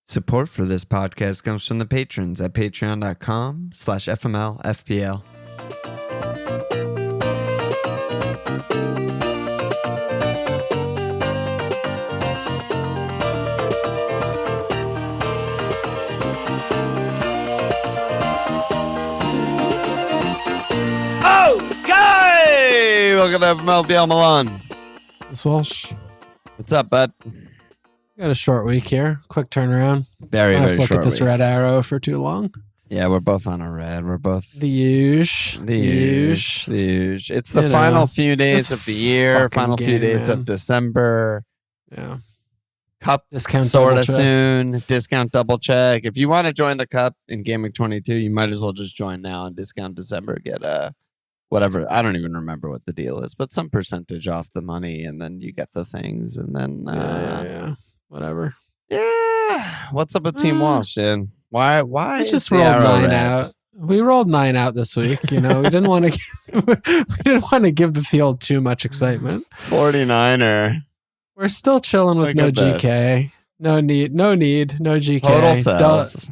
Support for this podcast comes from the patrons at patreon.com/FML FPL. Okay! Welcome to FML FPL Milan. It's Walsh. What's up, bud? Got a short week here. Quick turnaround. Very I've looked short at this week. red arrow for too long. Yeah, we're both on a red. We're both The huge. It's the final few days of the year, final few days of December. Yeah. Cup Discount sort of double check. soon. Discount double check. If you want to join the cup in Gameweek 22, you might as well just join now and discount December. Get whatever. I don't even remember what the deal is, but some percentage off the money, and then you get the things, and then Yeah. Whatever. yeah. What's up with Team Walsh, dude? Why? I just is the rolled arrow 9 red? out. We rolled 9 out this week. You know, we didn't want to give the field too much excitement. 49er. We're still chilling with Look no at this. GK. No need, no GK. Total Sels.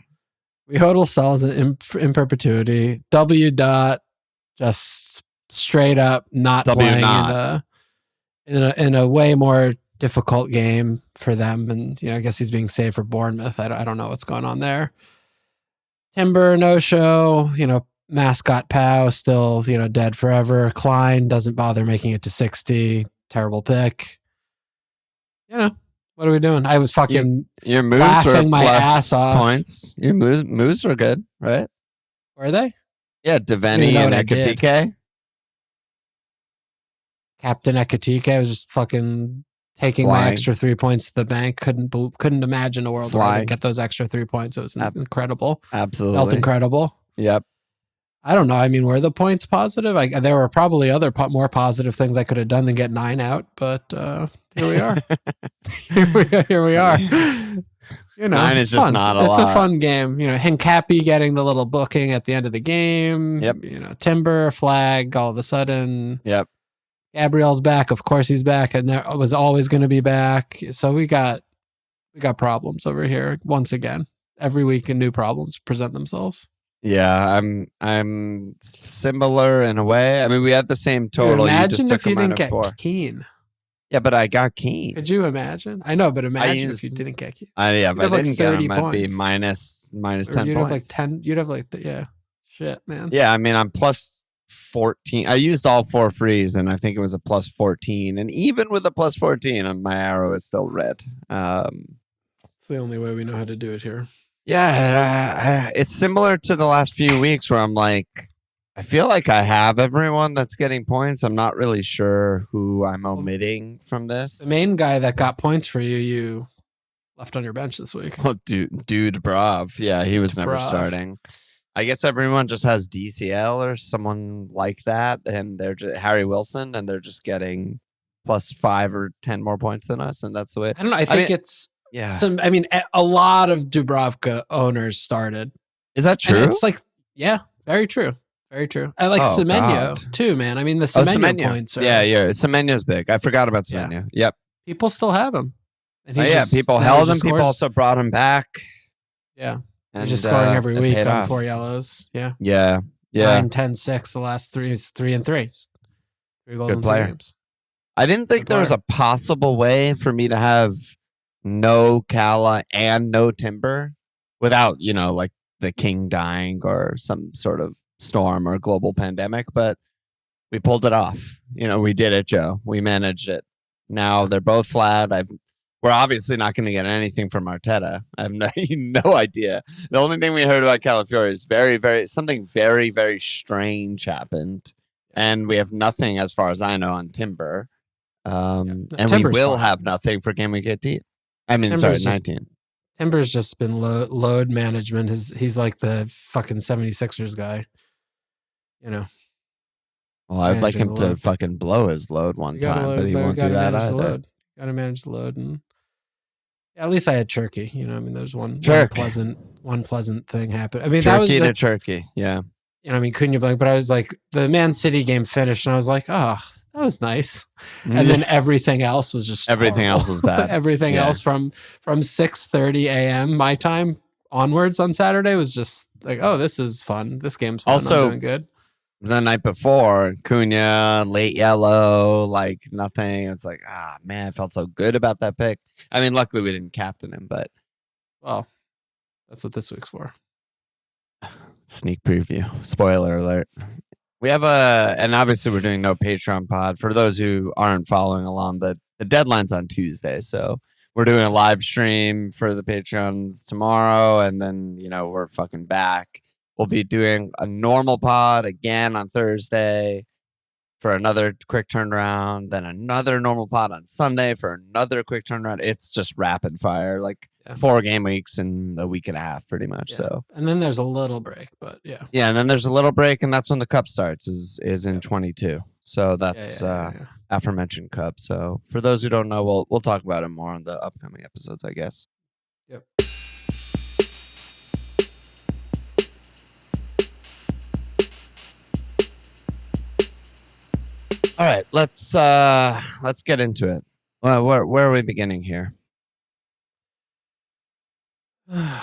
We hodl Sels in perpetuity. W dot just straight up not W playing not. in a way more difficult game for them, and I guess he's being saved for Bournemouth. I don't know what's going on there. Timber no show. Mascot Pow still dead forever. Klein doesn't bother making it to 60. Terrible pick. What are we doing? I was fucking Your moves laughing were my plus ass off. points. Your moves were good, right? Were they? Yeah, don't Deveni even know and what I did. Ekatike. Captain Ekatike. I was just fucking taking my Flying. extra 3 points to the bank. Couldn't imagine a world where I Flying. would get those extra 3 points. It was incredible. Absolutely. Felt incredible. Yep. I don't know. I mean, were the points positive? There were probably other more positive things I could have done than get 9 out, but here we are. Here we are. 9 is it's just fun. not a It's lot. a fun game. Hincapi getting the little booking at the end of the game. Yep. Timber flag all of a sudden. Yep. Gabriel's back. Of course he's back, and there was always going to be back. So we got problems over here once again. Every week, new problems present themselves. Yeah, I'm similar in a way. I mean, we had the same total. Imagine you just if took you a didn't minus get 4. Keane. Yeah, but I got Keane. Could you imagine? I know, but imagine if you didn't get Keane. Yeah, but have I like didn't get 30 him. I'd be points. minus Or 10 you'd have like points. 10. You'd have like shit, man. Yeah, I mean, I'm plus 14. I used all 4 frees, and I think it was a plus 14. And even with a plus 14, my arrow is still red. It's the only way we know how to do it here. Yeah, it's similar to the last few weeks where I'm like, I feel like I have everyone that's getting points. I'm not really sure who I'm omitting from this. The main guy that got points for you left on your bench this week. Oh, dude, Brav. Yeah, he was never Brav. starting. I guess everyone just has DCL or someone like that, and they're just Harry Wilson, and they're just getting plus 5 or 10 more points than us, and that's the way. I don't know. I think it's Yeah. a lot of Dubravka owners started. Is that true? And it's like, yeah, very true. Very true. I like Oh, Semenyo God. too, man. I mean, the Semenyo points are... Yeah, Semenyo's big. I forgot about Yeah. Semenyo. Yep. People still have him. And People held him. People also brought him back. Yeah. And, He's just scoring every it week paid on off. 4 yellows. Yeah. Yeah. 9, 10, 6. The last 3 is 3 and 3. 3 goals Good in 3 player. games. I didn't think Good there was a possible way for me to have no Cala and no Timber without, like the king dying or some sort of storm or global pandemic, but we pulled it off. We did it, Joe. We managed it. Now they're both flat. We're obviously not going to get anything from Arteta. I have no idea. The only thing we heard about Calafiori is something very, very strange happened. And we have nothing, as far as I know, on Timber. And we Timber's will fine. have nothing for Gameweek 18. I mean, Timber's 19. Timber's just been load management. He's like the fucking 76ers guy. Well, I'd like managing him the to load. fucking blow his load one time, but he won't do that either. Got to manage the load, and at least I had Cherki. I mean, there's one pleasant thing happened. I mean, that's Cherki. Yeah. I mean, Cunha, but I was like, the Man City game finished, and I was like, oh, that was nice. And then everything else was just everything horrible. else was bad. Everything else from 6:30 a.m. my time onwards on Saturday was just like, oh, this is fun. This game's fun. Also, I'm doing good. The night before, Cunha, late yellow, like nothing. It's like, man, I felt so good about that pick. I mean, luckily we didn't captain him, but well, that's what this week's for. Sneak preview. Spoiler alert. We have and obviously we're doing no Patreon pod. For those who aren't following along, the deadline's on Tuesday. So we're doing a live stream for the Patreons tomorrow. And then, we're fucking back. We'll be doing a normal pod again on Thursday for another quick turnaround, then another normal pod on Sunday for another quick turnaround. It's just rapid fire, 4 game weeks in a week and a half, pretty much. Yeah. So, and then there's a little break, but yeah, and then there's a little break, and that's when the cup starts. Is in 22. So that's aforementioned cup. So for those who don't know, we'll talk about it more on the upcoming episodes, I guess. Yep. All right, let's get into it. Well, where are we beginning here? Here,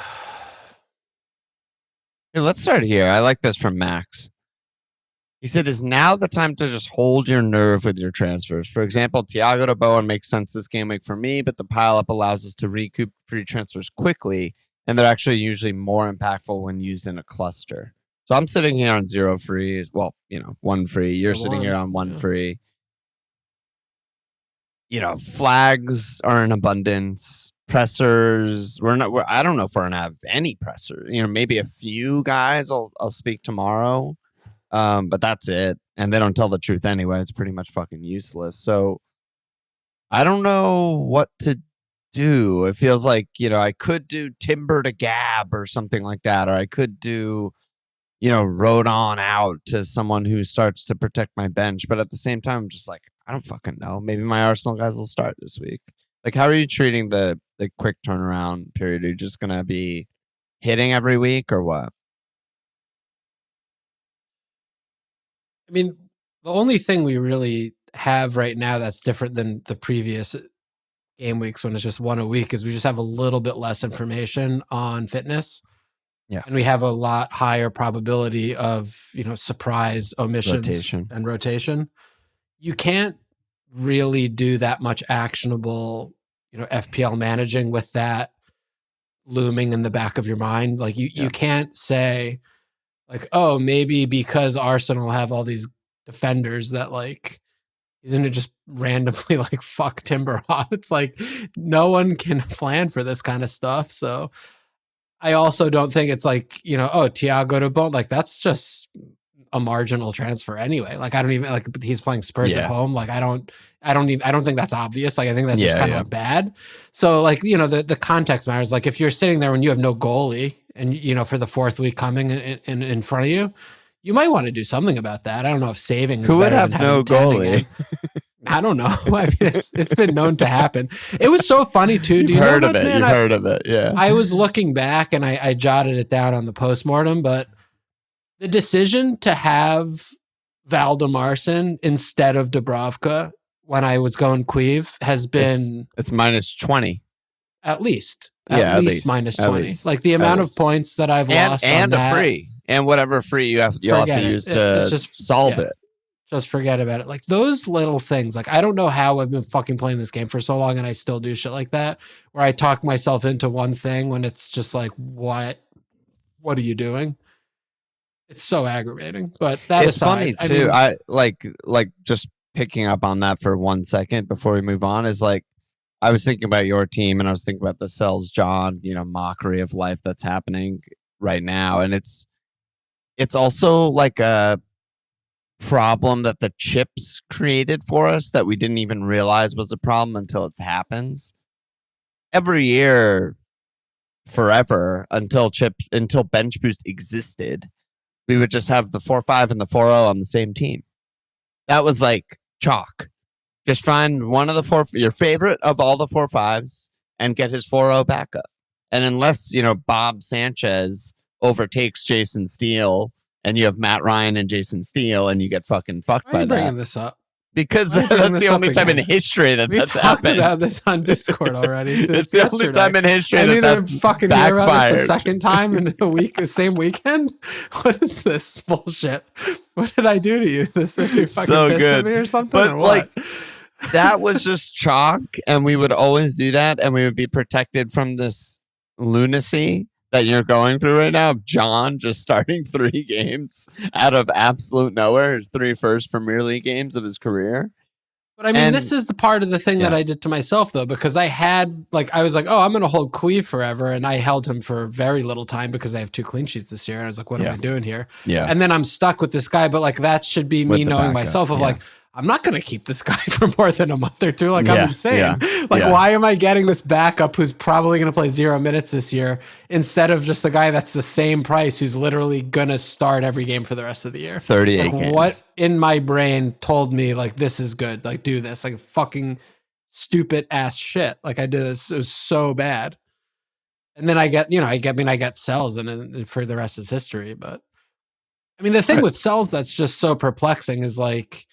let's start here. I like this from Max. He said, "Is now the time to just hold your nerve with your transfers? For example, Thiago to Bowen makes sense this game week for me, but the pileup allows us to recoup free transfers quickly, and they're actually usually more impactful when used in a cluster." So I'm sitting here on 0 free. Well, 1 free. You're sitting here on 1 free. Flags are in abundance. Pressers, I don't know if we're gonna have any pressers. Maybe a few guys. I'll speak tomorrow, but that's it. And they don't tell the truth anyway. It's pretty much fucking useless. So I don't know what to do. It feels like I could do Timber to Gab or something like that, or I could do Rodon out to someone who starts to protect my bench. But at the same time, I'm just like, I don't fucking know. Maybe my Arsenal guys will start this week. Like, how are you treating the quick turnaround period? Are you just going to be hitting every week or what? I mean, the only thing we really have right now that's different than the previous game weeks when it's just 1 a week is we just have a little bit less information on fitness. Yeah. And we have a lot higher probability of, surprise omissions and rotation. You can't really do that much actionable, FPL managing with that looming in the back of your mind. Like you can't say like, oh, maybe because Arsenal have all these defenders that like he's going to just randomly like fuck Timber off. It's like no one can plan for this kind of stuff. So I also don't think it's like, Thiago to Bowen, like that's just a marginal transfer anyway. Like I don't even like he's playing Spurs at home. Like I don't think that's obvious. Like I think that's just kind of like bad. So like, the context matters. Like if you're sitting there when you have no goalie and for the 4th week coming in front of you, you might want to do something about that. I don't know if saving is who would have than no goalie. I don't know. I mean, it's been known to happen. It was so funny too. You've heard of it. You've heard of it. Yeah. I was looking back and I jotted it down on the postmortem, but the decision to have Valdimarsson instead of Dubravka when I was going Queeve has been it's minus 20 at least. At least minus 20. Like the amount of points that I've lost and on a free and whatever free you'll have to use to solve it. Just forget about it. Like those little things. Like I don't know how I've been fucking playing this game for so long and I still do shit like that where I talk myself into one thing when it's just like, what are you doing? It's so aggravating. But that it's aside, funny too. I like just picking up on that for 1 second before we move on is like I was thinking about your team and I was thinking about the Sels John, mockery of life that's happening right now. And it's also like a problem that the chips created for us that we didn't even realize was a problem until it happens. Every year, forever, until Bench Boost existed, we would just have the 4-5 and the 4-0 on the same team. That was like chalk. Just find one of the your favorite of all the 4-5s and get his 4-0 backup. And unless, Bob Sanchez overtakes Jason Steele and you have Matt Ryan and Jason Steele and you get fucking fucked by that. Why are you bringing this up? Because Why are you bringing that's the this up only time in again? history that We that's talked happened. about this on Discord already. It's the only time in history I that mean, that's fucking hear about this a backfired. second time in a week, the same weekend. What is this bullshit? What did I do to you? This you fucking So pissed at good. me or something, But or like what? that was just chalk, and we would always do that, and we would be protected from this lunacy that you're going through right now of John just starting 3 games out of absolute nowhere, his 3 first Premier League games of his career. But I mean, this is the part of the thing that I did to myself, though, because I was like, oh, I'm going to hold Kui forever. And I held him for very little time because I have 2 clean sheets this year. And I was like, what am I doing here? Yeah. And then I'm stuck with this guy. But like, that should be me knowing myself of like, I'm not going to keep this guy for more than a month or two. Like, I'm insane. Why am I getting this backup who's probably going to play 0 minutes this year instead of just the guy that's the same price who's literally going to start every game for the rest of the year? 38 games. What in my brain told me, like, this is good. Like, do this. Like, fucking stupid ass shit. Like, I did this. It was so bad. And then I get Sels, and then for the rest is history. But, I mean, the thing with Sels that's just so perplexing is, like,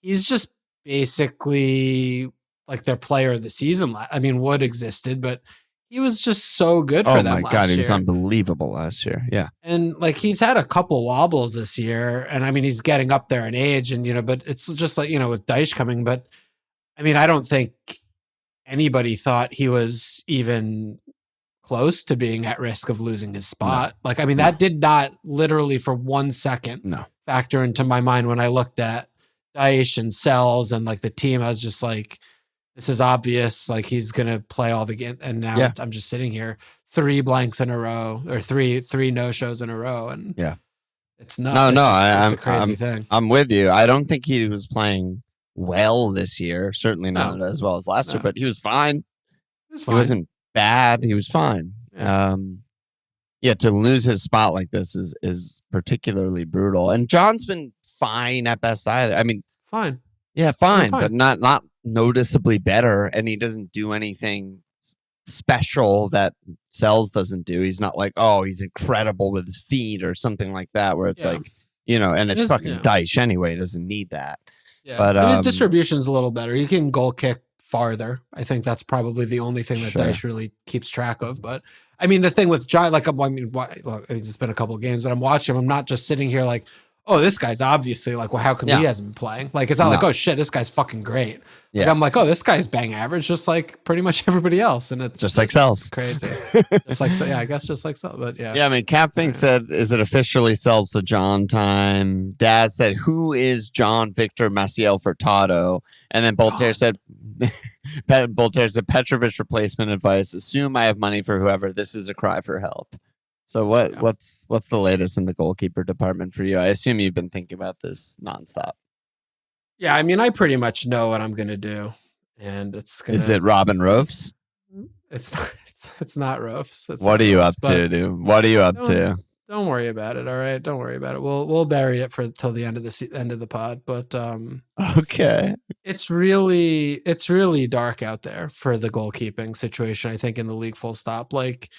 he's just basically like their player of the season. I mean, Wood existed, but he was just so good for them last year. Oh my God, he was unbelievable last year. Yeah. And like he's had a couple wobbles this year, and I mean he's getting up there in age, and but it's just like with Dyche coming. But I mean, I don't think anybody thought he was even close to being at risk of losing his spot. No. Like I mean, that did not literally for 1 second factor into my mind when I looked at Dyche and Sels and like the team. I was just like, this is obvious. Like he's gonna play all the game, and now I'm just sitting here 3 blanks in a row or three no shows in a row, and it's not. It's a crazy thing. I'm with you. I don't think he was playing well this year. Certainly not as well as last year, but he was fine. He wasn't bad. He was fine. Yeah. To lose his spot like this is particularly brutal. And John's been fine at best either. I mean, fine. Yeah, fine, but not noticeably better. And he doesn't do anything special that Sels doesn't do. He's not like, oh, he's incredible with his feet or something like that, where it's like, and it's fucking Dyche anyway. He doesn't need that. Yeah. But his distribution's a little better. He can goal kick farther. I think that's probably the only thing that Dyche really keeps track of. But I mean, the thing with John, like, it's been a couple of games, but I'm watching him. I'm not just sitting here like, oh, this guy's obviously like, well, how come he hasn't been playing? Like, it's not like, oh shit, this guy's fucking great. Yeah. Like, I'm like, oh, this guy's bang average, just like pretty much everybody else. And it's just like Sels. Crazy. Just like, I guess just like Sels, but yeah. Yeah, I mean, Cap Fink said, is it officially Sels to John time? Daz said, who is John Victor Maciel Furtado? And then Voltaire said, Petrovic replacement advice. Assume I have money for whoever. This is a cry for help. So what's the latest in the goalkeeper department for you? I assume you've been thinking about this nonstop. Yeah, I mean, I pretty much know what I'm gonna do, and it's gonna. Is it Robin Roofs? It's not Roofs. What are you up to, dude? What are you up to? Don't worry about it. All right, don't worry about it. We'll bury it till the end of the pod. But okay, it's really dark out there for the goalkeeping situation. I think in the league, full stop. Like.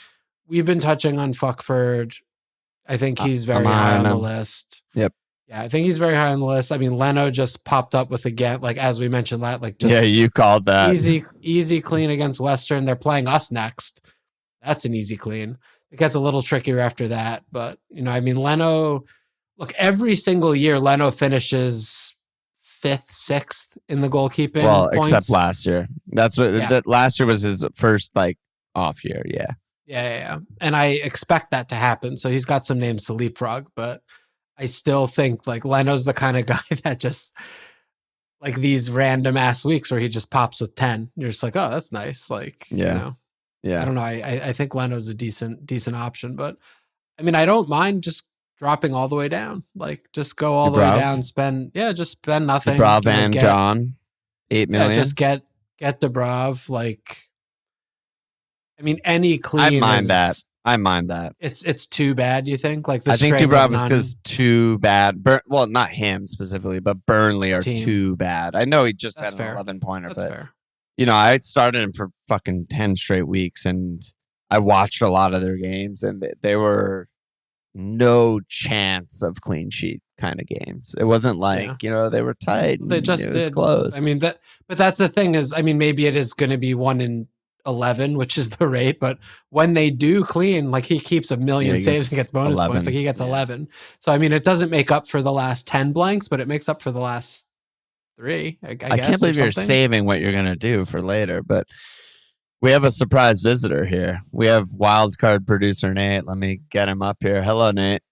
We've been touching on Fuckford. I think he's very high on the list. Yep. Yeah, I think he's very high on the list. I mean, Leno just popped up with again, like as we mentioned that, like just you called that easy clean against Western. They're playing us next. That's an easy clean. It gets a little trickier after that, but I mean, Leno. Look, every single year, Leno finishes 5th, 6th in the goalkeeping. Well, points. Except last year. That's what last year was his first off year. Yeah. Yeah. And I expect that to happen. So he's got some names to leapfrog, but I still think like Leno's the kind of guy that just like these random ass weeks where he just pops with 10. You're just like, oh, that's nice. Like, yeah. I don't know. I think Leno's a decent option, but I mean, I don't mind just dropping all the way down. Like just go all the way down, spend nothing. Dubrav and John, 8 million. Yeah, just get Dubrav, like, I mean, any clean. I mind that. It's too bad. You think I think Dubravka is too bad. Well, not him specifically, but Burnley are too bad. I know he just had an 11-pointer, but fair. I started him for fucking 10 straight weeks, and I watched a lot of their games, and they were no chance of clean sheet kind of games. It wasn't like, they were tight. They just it was did. close. I mean, but that's the thing is, I mean, maybe it is going to be 1 in 11, which is the rate. But when they do clean, like he keeps a million saves and gets bonus 11. points. Like he gets 11. So, I mean, it doesn't make up for the last 10 blanks, but it makes up for the last 3, I guess. I can't believe you're saving what you're going to do for later, but we have a surprise visitor here. We have Wildcard producer Nate. Let me get him up here. Hello, Nate.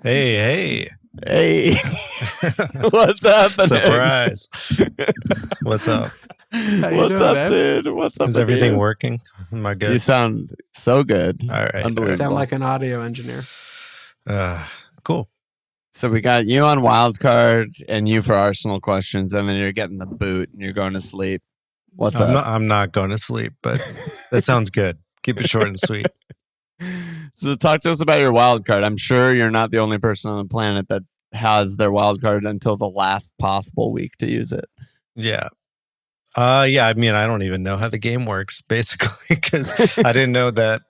Hey. What's happening? Surprise. What's up? What's up, man? Dude? What's up? Is everything working? Am I good? You sound so good. All right. Unbelievable. You sound like an audio engineer. Cool. So we got you on Wildcard and you for Arsenal questions, and then you're getting the boot and you're going to sleep. What's up? I'm not going to sleep, but that sounds good. Keep it short and sweet. So talk to us about your wild card. I'm sure you're not the only person on the planet that has their wild card until the last possible week to use it. Yeah. I mean, I don't even know how the game works, basically, because I didn't know that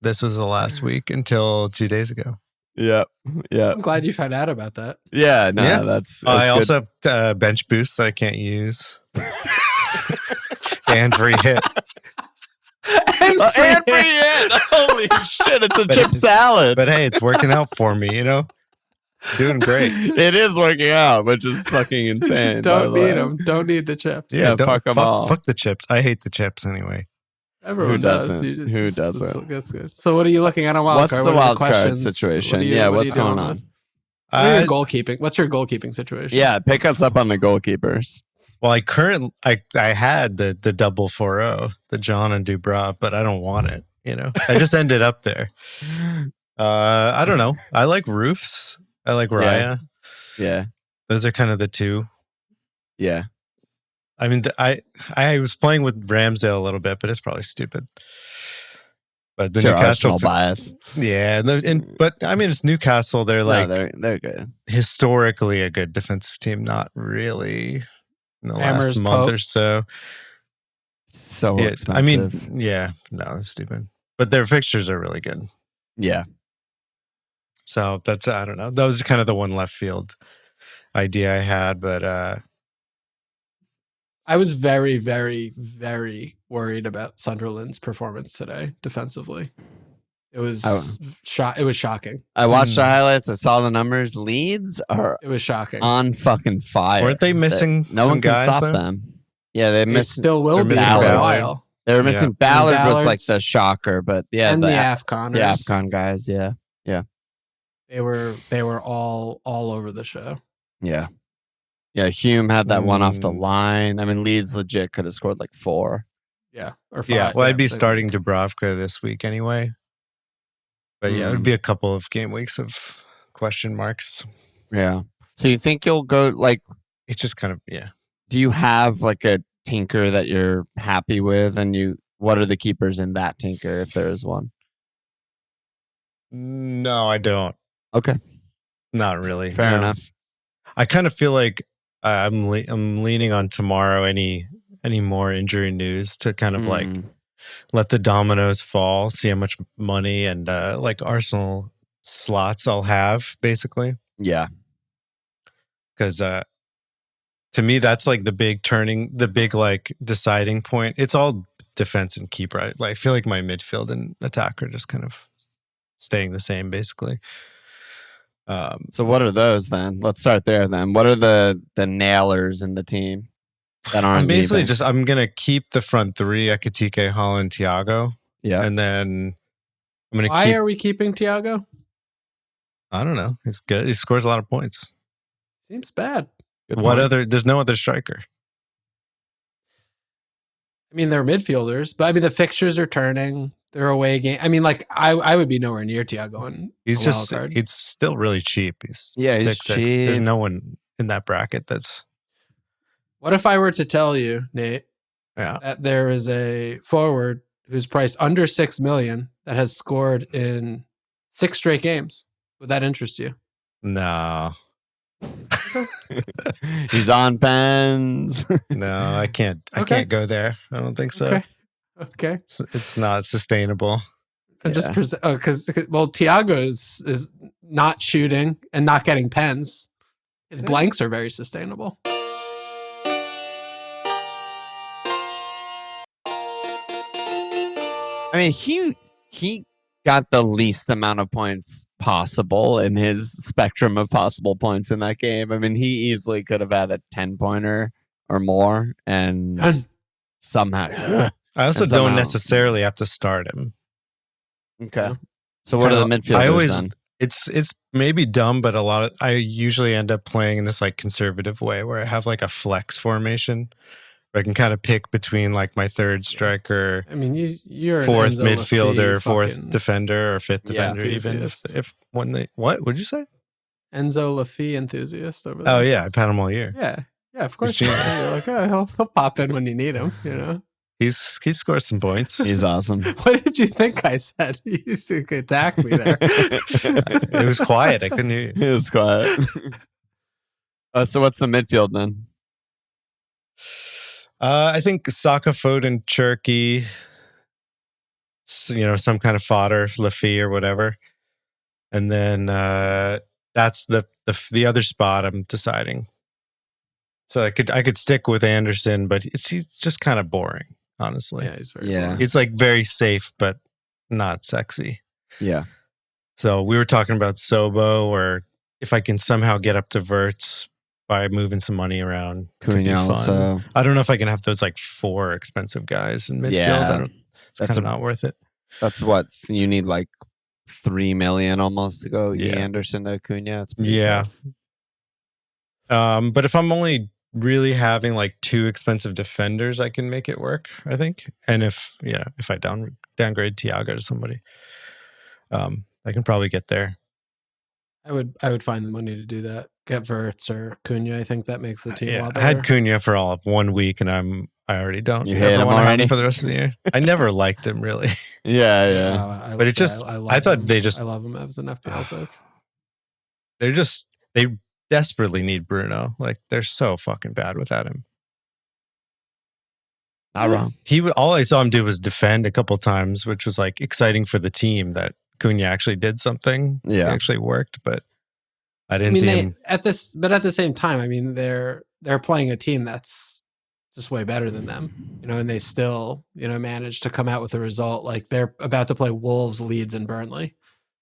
this was the last week until 2 days ago. Yeah. I'm glad you found out about that. Yeah, that's I good. also have bench boost that I can't use. And free hit. and free hit. Holy shit, it's a chip salad. But hey, it's working out for me, Doing great. It is working out, which is fucking insane. Don't need them. Don't need the chips. Yeah, fuck them all. Fuck the chips. I hate the chips anyway. Everyone does. Who doesn't? That's good. So what are you looking at on Wildcard? What's the Wildcard situation? What's going on? What's your goalkeeping situation? Yeah, pick us up on the goalkeepers. Well, I had the double 4-0, the John and Dubravka, but I don't want it. I just ended up there. I don't know. I like Roofs. I like Raya. Yeah. Those are kind of the two. Yeah. I mean, I was playing with Ramsdale a little bit, but it's probably stupid. But the Newcastle bias. Yeah, but I mean, it's Newcastle. They're they're good. Historically a good defensive team, not really in the last month or so. So expensive. I mean, it's stupid. But their fixtures are really good. Yeah. So that's, I don't know. That was kind of the one left field idea I had, but I was very, very, very worried about Sunderland's performance today defensively. It was shocking. I watched the highlights. I saw the numbers. Leeds are it was shocking. On fucking fire. Weren't they missing no one can stop then? them. Yeah, they still will be for Ballard. a while. They were missing Ballard was like the shocker, but and the AFCONers. The AFCON guys, yeah. They were all over the show. Yeah. Yeah, Hume had that one off the line. I mean, Leeds legit could have scored like 4. Yeah, or 5. Yeah, well, I'd be starting Dubravka this week anyway. But yeah, it would be a couple of game weeks of question marks. Yeah. So you think you'll go it's just kind of, do you have like a tinker that you're happy with? And what are the keepers in that tinker if there is one? No, I don't. Okay. Not really. Fair enough. I kind of feel like I'm leaning on tomorrow any more injury news to kind of like let the dominoes fall, see how much money and like Arsenal slots I'll have basically. Yeah. Because to me that's like the big like deciding point. It's all defense and keeper. I feel like my midfield and attack are just kind of staying the same basically. So what are those then? Let's start there then. What are the nailers in the team that aren't I'm basically I'm going to keep the front 3, Ekitike, Holland, Thiago. Yeah. And then I'm going to Why are we keeping Thiago? I don't know. He's good. He scores a lot of points. Seems bad. There's no other striker. I mean, they're midfielders, but I mean, the fixtures are turning. They're away game. I mean, like I would be nowhere near Thiago. And he's still really cheap. He's cheap. There's no one in that bracket that's. What if I were to tell you, Nate, that there is a forward who's priced under 6 million that has scored in 6 straight games? Would that interest you? No. He's on pens. No, I can't. I can't go there. I don't think so. Okay. It's not sustainable. and just because Thiago is not shooting and not getting pens. His blanks are very sustainable. I mean, he got the least amount of points possible in his spectrum of possible points in that game. I mean, he easily could have had a 10-pointer or more, and somehow. I also don't necessarily have to start him. Okay. So what are the midfielders then? It's maybe dumb, but I usually end up playing in this like conservative way where I have like a flex formation where I can kind of pick between like my third striker. I mean, you're fourth midfielder, fourth defender, or fifth defender, even if when they what would you say? Enzo Lafie enthusiast over there. Oh yeah, I've had him all year. Yeah, of course. You're like, oh, he'll pop in when you need him. You know. He scores some points. He's awesome. What did you think I said? You used to attack me there. It was quiet. I couldn't hear you. It was quiet. So what's the midfield then? I think Saka, Foden, Cherki, some kind of fodder, Lafie or whatever. And then that's the other spot I'm deciding. So I could stick with Anderson, but he's just kind of boring. Honestly, yeah, he's very boring. It's like very safe, but not sexy. Yeah. So we were talking about Sobo, or if I can somehow get up to Wirtz by moving some money around. Cunha also. I don't know if I can have those like 4 expensive guys in midfield. Yeah, it's kind of not worth it. That's what you need, like 3 million almost to go. Anderson to Cunha. It's pretty tough. But if I'm only really having like 2 expensive defenders, I can make it work, I think. And if I downgrade Thiago to somebody, I can probably get there. I would find the money to do that. Get Wirtz or Cunha. I think that makes the team a lot better. I had Cunha for all of 1 week, and I already don't. You hate him already for the rest of the year. I never liked him really. Yeah. But it just I thought him. I love him as an FPL pick. They desperately need Bruno. Like they're so fucking bad without him. Not wrong. All I saw him do was defend a couple times, which was like exciting for the team that Cunha actually did something. Yeah, it actually worked, but I didn't see him at the same time. I mean, they're playing a team that's just way better than them, and they still managed to come out with a result. Like they're about to play Wolves, Leeds, and Burnley.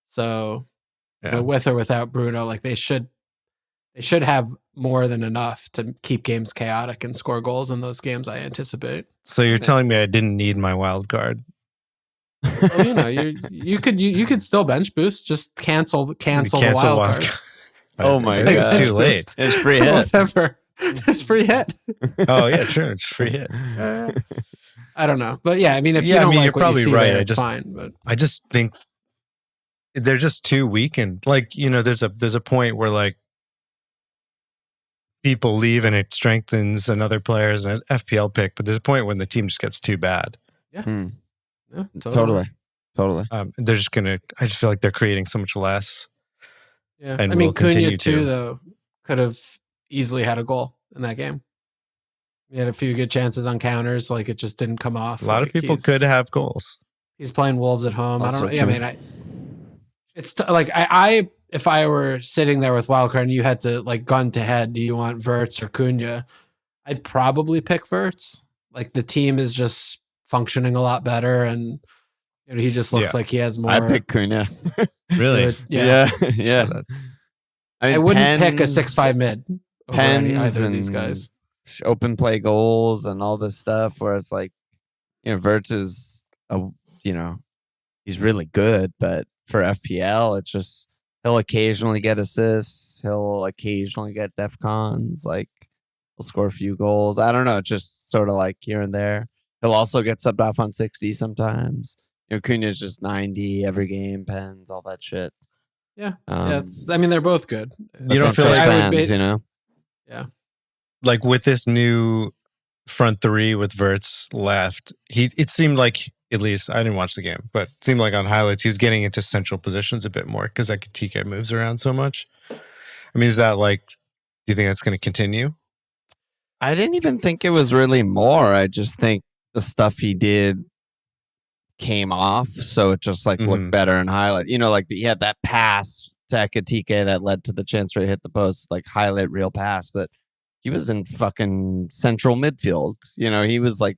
So with or without Bruno, like they should have more than enough to keep games chaotic and score goals in those games, I anticipate. So you're telling me I didn't need my wild card? Well, you could still bench boost. Just cancel the wild card. Oh my god, it's too late. It's free hit. Whatever. It's free hit. Oh yeah, sure. It's free hit. I don't know, but yeah, I mean, if you don't like you're what probably you see right. there, it's fine. But I just think they're just too weakened. Like there's a point where like people leave and it strengthens another player as an FPL pick, but there's a point when the team just gets too bad. Yeah, yeah, totally. They're just I just feel like they're creating so much less. Yeah, and I mean, Cunha too, though, could have easily had a goal in that game. He had a few good chances on counters, like it just didn't come off. A lot of people could have goals. He's playing Wolves at home. Also I don't know. I mean, it's like I if I were sitting there with Wildcard and you had to like gun to head, do you want Wirtz or Cunha? I'd probably pick Wirtz. Like the team is just functioning a lot better, and he just looks like he has more. I pick Cunha. Really? Yeah. I wouldn't pick a 6'5" mid over either of these guys. Open play goals and all this stuff. Whereas like, Wirtz is he's really good, but for FPL, it's just he'll occasionally get assists. He'll occasionally get DEFCONs. Like he'll score a few goals. I don't know, just sort of like here and there. He'll also get subbed off on 60 sometimes. Cunha's just 90 every game, pens, all that shit. Yeah. I mean, they're both good. You don't feel like fans, Yeah. Like with this new front three with Wirtz left, it seemed like, at least I didn't watch the game, but it seemed like on highlights he was getting into central positions a bit more because TK moves around so much. I mean, is that like, do you think that's going to continue? I didn't even think it was really more. I just think the stuff he did came off, so it just like looked better in highlight. You know, like he had that pass to Ekitike that led to the chance where he hit the post, like highlight real pass, but he was in fucking central midfield. You know, he was like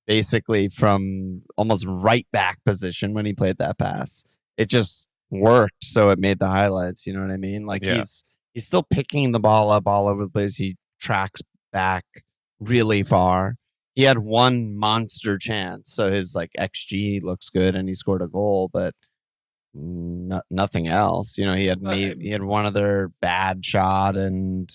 basically from almost right back position when he played that pass. It just worked, so it made the highlights. You know what I mean? Like he's still picking the ball up all over the place. He tracks back really far. He had one monster chance, so his like XG looks good, and he scored a goal, but nothing else. You know, he had one other bad shot, and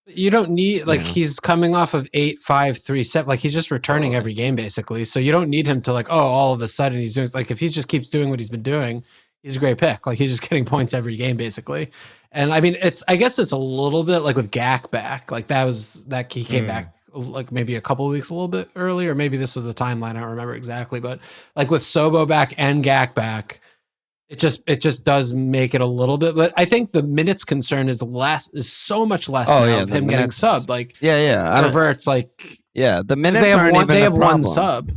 you don't need he's coming off of 8-5-3-7. Like he's just returning every game basically, so you don't need him to like all of a sudden he's doing like if he just keeps doing what he's been doing. He's a great pick. Like he's just getting points every game basically. And I mean, I guess it's a little bit like with Gak back. Like that he came back like maybe a couple of weeks a little bit earlier. Maybe this was the timeline. I don't remember exactly, but like with Sobo back and Gak back, it just does make it a little bit. But I think the minutes concern is so much less now of him getting subbed. Like reverts like the minutes they have one sub.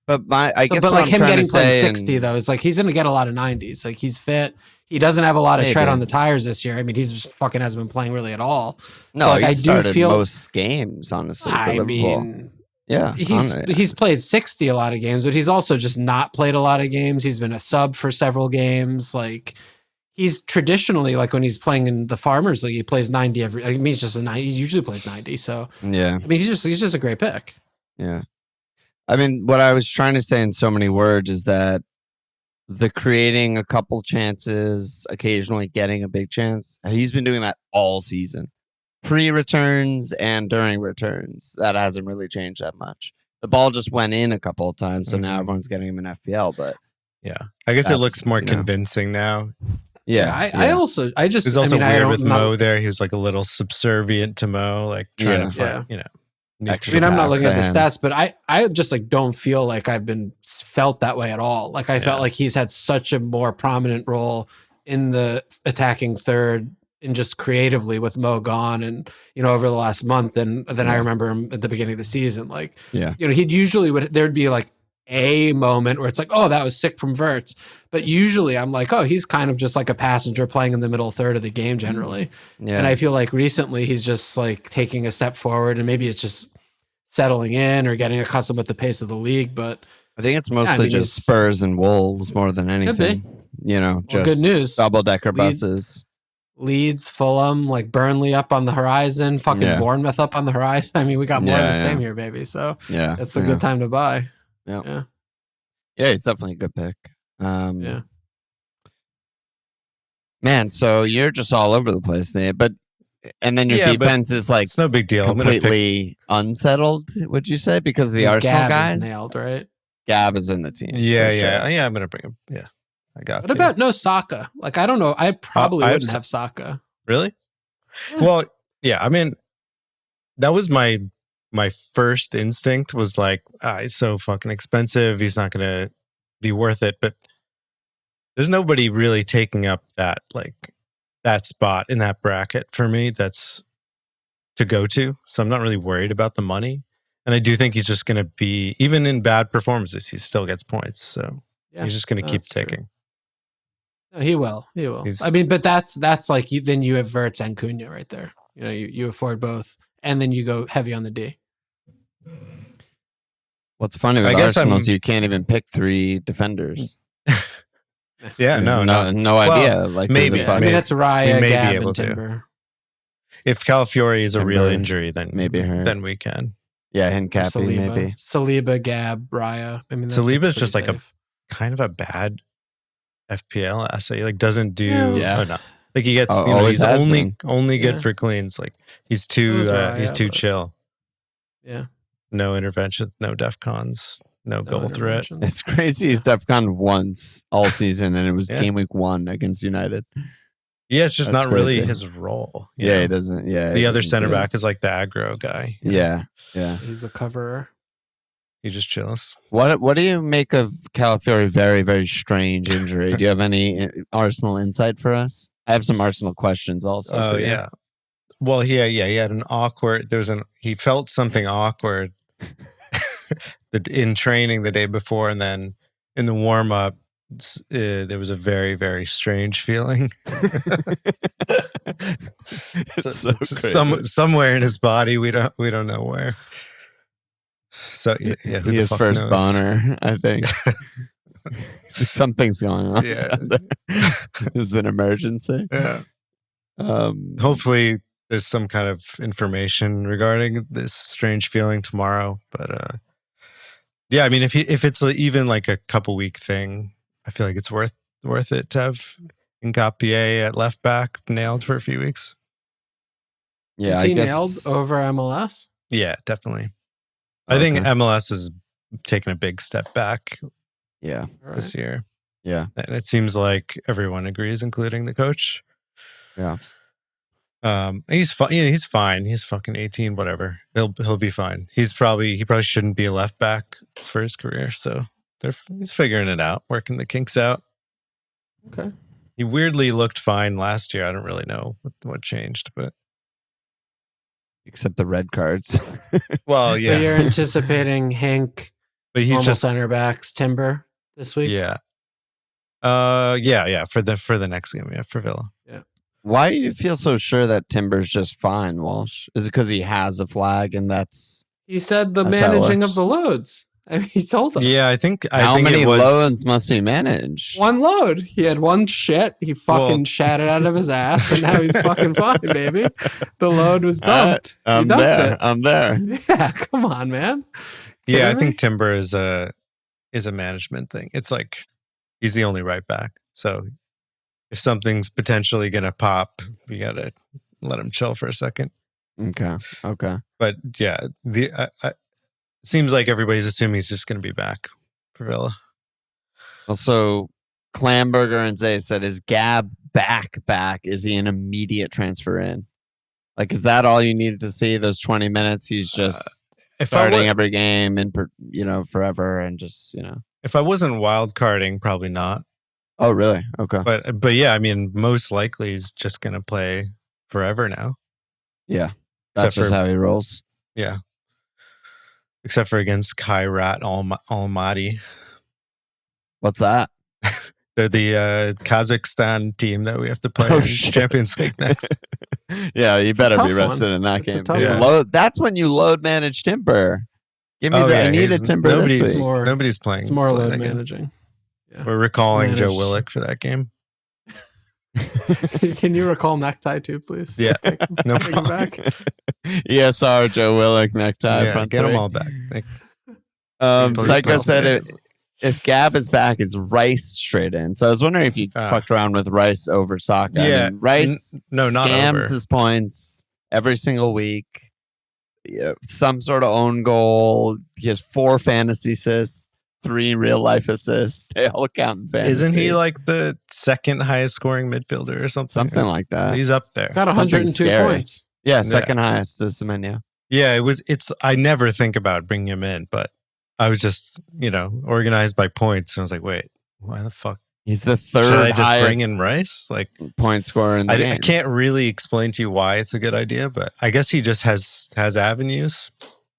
But I guess but like him getting played 60 though is like he's gonna get a lot of 90s. Like he's fit. He doesn't have a lot of tread on the tires this year. I mean, he's just fucking hasn't been playing really at all. No, so, like, I do feel most games, honestly. For Liverpool. Mean, he's played 60 a lot of games, but he's also just not played a lot of games. He's been a sub for several games. Like he's traditionally like when he's playing in the Farmers League, he plays 90 every. I mean, he's just a 90. He usually plays 90. So yeah, I mean, he's just a great pick. Yeah. I mean, what I was trying to say in so many words is that the creating a couple chances, occasionally getting a big chance, he's been doing that all season. Pre-returns and during returns. That hasn't really changed that much. The ball just went in a couple of times, so now everyone's getting him in FPL. But yeah, I guess it looks more convincing now. Yeah, I also it was also weird with Mo there. He was like a little subservient to Mo, like trying to fight, you know. I mean, I'm not looking at the stats, but I just like don't feel like I've been felt that way at all. Like I felt like he's had such a more prominent role in the attacking third and just creatively with Mo gone and, you know, over the last month than I remember him at the beginning of the season. Like, you know, there'd be like a moment where it's like, oh, that was sick from Wirtz. But usually I'm like, oh, he's kind of just like a passenger playing in the middle third of the game generally. Yeah. And I feel like recently he's just like taking a step forward and maybe it's just settling in or getting accustomed with the pace of the league. But I think it's mostly just Spurs and Wolves more than anything. You know, just good news. Double-decker buses. Leeds, Fulham, like Burnley up on the horizon, fucking Bournemouth up on the horizon. I mean, we got more of the same here, baby. So it's a good time to buy. Yeah, he's definitely a good pick. Man, so you're just all over the place, Nate. And then your defense is like it's no big deal. Completely unsettled, would you say, because of the Arsenal guys? Is nailed, right? Gab is in the team. Yeah. I'm gonna bring him. Yeah, I got. What about no Saka? Like, I don't know. I probably wouldn't have Saka. Really? Yeah. Well, yeah. I mean, that was my first instinct was like, he's so fucking expensive. He's not gonna be worth it. But there's nobody really taking up that spot in that bracket for me. That's to go to. So I'm not really worried about the money. And I do think he's just going to be, even in bad performances, he still gets points. So he's just going to keep ticking. No, he will. I mean, but that's like, then you have Wirtz and Cunha right there. You know, you afford both. And then you go heavy on the D. What's funny with Arsenal is you can't even pick three defenders. No idea. Like maybe. I mean, it's Raya, Gab, and Timber. If Calafiori is a real injury, then maybe then we can. Yeah, Hincapi maybe. Saliba, Gab, Raya. I mean, Saliba is just like a kind of a bad FPL asset. He like doesn't do. Oh, no. Like he gets. He's only good for cleans. Like he's too chill. Yeah. No interventions. No DEFCONs. No goal threat. It's crazy. He's DEFCON once all season, and it was game week 1 against United. Yeah, it's just not really his role. He doesn't. Yeah, the other center back is like the aggro guy. Yeah. He's the coverer. He just chills. What do you make of Calafiori? Very, very strange injury. Do you have any Arsenal insight for us? I have some Arsenal questions also. Oh yeah. Well, he had an awkward. He felt something awkward in training the day before, and then in the warm up, there was a very, very strange feeling. Somewhere in his body, we don't know where. So yeah, who the his fuck first knows? boner, I think. Something's going on. Yeah, this is an emergency. Yeah. Hopefully, there's some kind of information regarding this strange feeling tomorrow. But yeah, I mean, if it's even like a couple week thing, I feel like it's worth it to have Ngapié at left back nailed for a few weeks. Yeah, is he nailed over MLS? Yeah, definitely. I think MLS is taking a big step back. Yeah, this year. Yeah, and it seems like everyone agrees, including the coach. Yeah. He's fine. He's fine. He's fucking 18, whatever. He'll be fine. He probably shouldn't be a left back for his career. So he's figuring it out, working the kinks out. Okay. He weirdly looked fine last year. I don't really know what changed, but except the red cards. Well, yeah. So you're anticipating Hank, but he's just center backs, Timber this week. Yeah. Yeah. For the next game, yeah, for Villa. Yeah. Why do you feel so sure that Timber's just fine, Walsh? Is it because he has a flag and that's... He said the managing of the loads. I mean, he told us. Yeah, I think How many loads must be managed? One load. He had one shit. He fucking shat it out of his ass, and now he's fucking fine, baby. The load was dumped. I'm there. I'm there. Yeah, come on, man. Yeah, I think Timber is a management thing. It's like he's the only right back. So if something's potentially gonna pop, we gotta let him chill for a second. Okay. But yeah, it seems like everybody's assuming he's just gonna be back for Villa. Also, Klamberger and Zay said, "Is Gab back? Is he an immediate transfer in? Like, is that all you needed to see? Those 20 minutes? He's just starting every game and forever, and just If I wasn't wildcarding, probably not. Oh, really? Okay. But yeah, I mean, most likely he's just gonna play forever now. Yeah, that's just how he rolls. Yeah, except for against Kairat Almaty. What's that? They're the Kazakhstan team that we have to play in Champions League next. Yeah, you better be rested in that game. That's when you load manage Timber. Give me I need a Timber this week. Nobody's playing. It's more load managing. Yeah. We're recalling Joe Willock for that game. Can you recall Necktie too, please? Yeah, no problem. Back. ESR Joe Willock Necktie. Yeah, front get three. them all back. Psycho said if Gab is back, is Rice straight in. So I was wondering if you fucked around with Rice over Saka. Yeah, I mean, Rice scams his points every single week. Yeah, some sort of own goal. He has 4 fantasy assists, 3 real life assists. They all count in fantasy. Isn't he like the second highest scoring midfielder or something? Something like that. He's up there. Got 102 points. Yeah, second highest to Semenyo. Yeah, I never think about bringing him in, but I was just, organized by points. And I was like, wait, why the fuck? He's the third Should I just highest bring in Rice? Like point scorer in the game. I can't really explain to you why it's a good idea, but I guess he just has avenues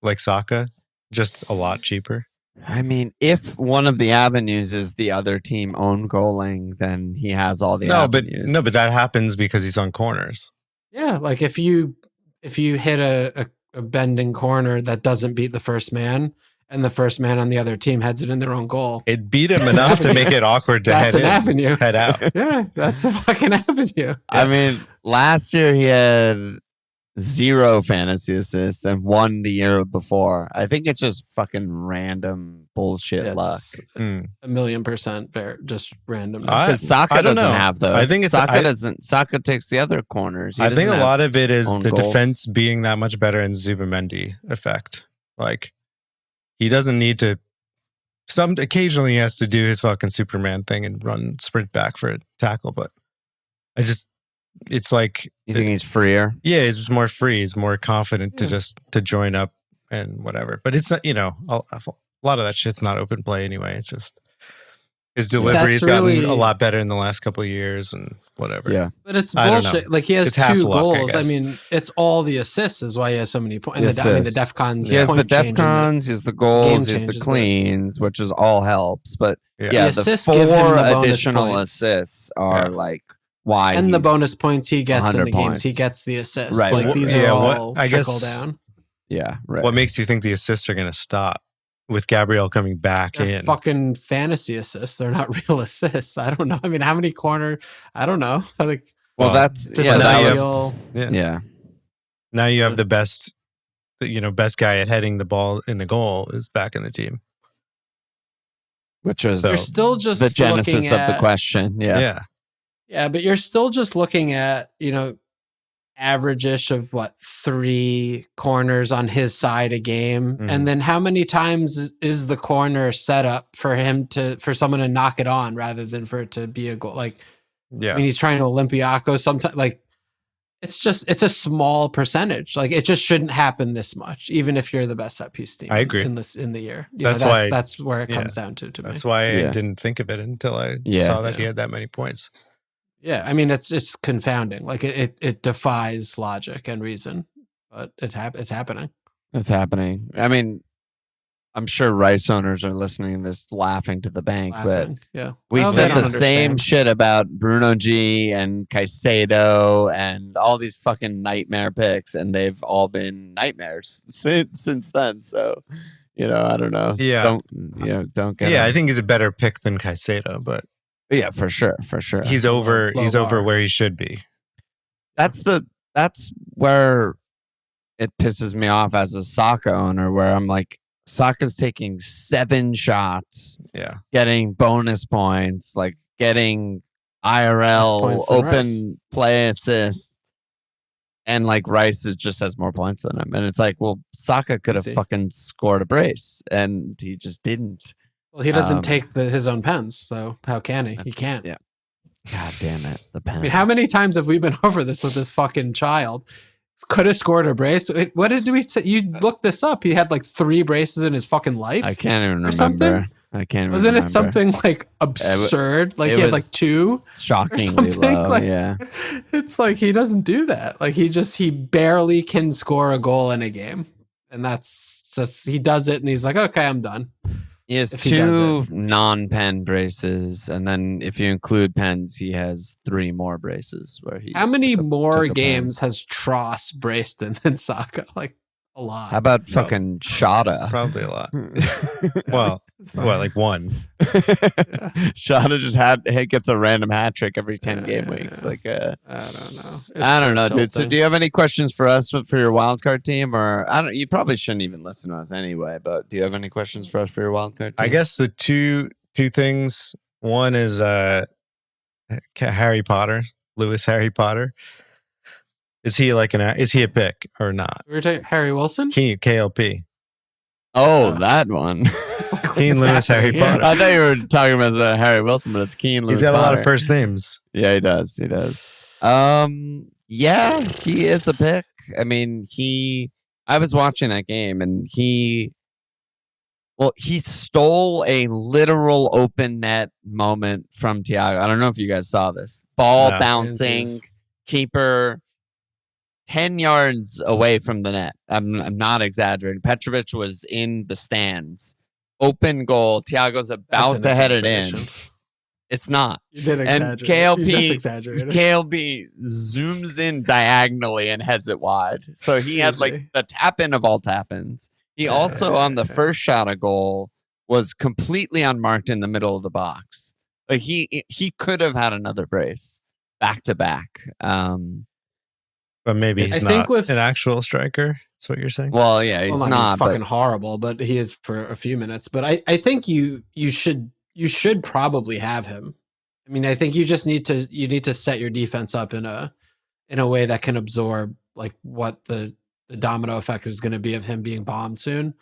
like Saka, just a lot cheaper. I mean, if one of the avenues is the other team own goaling, then he has all the avenues. But that happens because he's on corners. Yeah, like if you hit a bending corner that doesn't beat the first man, and the first man on the other team heads it in their own goal. It beat him enough to make it awkward to head out. Yeah, that's a fucking avenue. Yeah. I mean, last year he had 0 fantasy assists and 1 the year before. I think it's just fucking random bullshit luck. 1,000,000% fair, just random. Because Saka doesn't have those. I think Saka takes the other corners. I think a lot of it is the defense being that much better in Zubimendi effect. Like, he doesn't need to. Occasionally he has to do his fucking Superman thing and sprint back for a tackle, but it's like, you think he's freer? Yeah, he's just more free. He's more confident to join up and whatever. But it's not, a lot of that shit's not open play anyway. It's just His delivery's That's really- gotten a lot better in the last couple of years and whatever. Yeah. But it's I don't know. bullshit. Like he has It's half 2 luck, I goals. I guess. mean, it's all the assists is why he has so many points. The And the assists. DEFCONs. He has the point changing DEFCONs, he has the goals, he has the changes, but- cleans, which is all helps. But Yeah. yeah, The the assists 4 give him the bonus additional points. assists are Yeah. like why And the he's- bonus points he gets in 100 the games, he points. gets the assists. Right. Like Well, these yeah, are what- all I trickle guess- down. Yeah, right. What makes you think the assists are going to stop with Gabriel coming back They're in? fucking fantasy assists. They're not real assists. I don't know. I mean, how many corner? I don't know. Like well, that's just yeah, now that you was, feel- Yeah. yeah. Now you have the best guy at heading the ball in the goal is back in the team. Which was So- you're still just the genesis looking of the at- question. Yeah. Yeah, but you're still just looking at, average-ish of 3 corners on his side a game. Mhm. And then how many times is the corner set up for someone to knock it on rather than for it to be a goal? Like, Yeah. I mean, he's trying to Olympiacos sometimes. Like, it's a small percentage. Like, it just shouldn't happen this much, even if you're the best set piece team. I agree. in the year. That's why- that's where it yeah. comes down to me. That's why Yeah. I didn't think of it until I Yeah. saw that he Yeah. had that many points. Yeah, I mean it's confounding. Like it defies logic and reason, but it's happening. It's happening. I mean, I'm sure Rice owners are listening to this laughing to the bank, Laughing. Yeah, but we Well, they said don't the same understand. shit about Bruno G and Caicedo and all these fucking nightmare picks, and they've all been nightmares since then. So, I don't know. Yeah. Don't get Yeah, him. I think he's a better pick than Caicedo, but Yeah, for sure. he's low- over low he's over bar. where he should be. That's where it pisses me off as a Saka owner, where I'm like, Saka's taking 7 shots, Yeah. getting bonus points, like getting IRL points than Rice. open play assists, and like Rice just has more points than him. And it's like, well, Saka could have Easy. fucking scored a brace, and he just didn't. Well, he doesn't Um, take his own pens, so how can he? He can't. Yeah. God damn it, the pen. I mean, how many times have we been over this with this fucking child? Could have scored a brace. What did we say? You looked this up. He had 3 braces in his fucking life. I can't even or something? remember. I can't. Even Wasn't remember. it something absurd? Like It he had was 2. shockingly something, low. like- Yeah. It's like he doesn't do that. Like he barely can score a goal in a game. And that's just, he does it and he's like, okay, I'm done. He has If he does 2 non-pen braces, and then if you include pens, he has 3 more braces. Where he How many took a- more took a pen. games has Tross braced than Saka? Like a lot. How about No. fucking Shada? Probably a lot. Well, like 1. Shada just gets a random hat trick every 10 game Yeah, weeks. yeah. Like, I don't know. I don't know, dude. So, tilting. do you have any questions for us for your wildcard team, or I don't? You probably shouldn't even listen to us anyway. But do you have any questions for us for your wildcard team? I guess the two things. One is Harry Potter, Lewis Harry Potter. Is he is he a pick or not? We were talking Harry Wilson? KLP. Oh, that one. It's like, Keen what's Lewis Harry happening here? Potter. I thought you were talking about Harry Wilson, but it's Keen Lewis. He's got a lot of Potter. first names. Yeah, he does. He does. Yeah, he is a pick. I mean, I was watching that game and he stole a literal open net moment from Thiago. I don't know if you guys saw this. Ball No. bouncing, keeper 10 yards away from the net. I'm not exaggerating. Petrovic was in the stands. Open goal. Thiago's about That's to an head it in. exaggeration. It's not. You did And exaggerate. You just KLP exaggerated. KLB zooms in diagonally and heads it wide. So he had Easy. the tap in of all tap ins. He also, on the first shot of goal, was completely unmarked in the middle of the box. Like he could have had another brace back to back. But maybe he's I think not with- an actual striker. That's what you're saying? Well, yeah, he's Well, not. he's fucking horrible, but he is for a few minutes. But I think you should probably have him. I mean, I think you need to set your defense up in a way that can absorb like what the domino effect is going to be of him being bombed soon.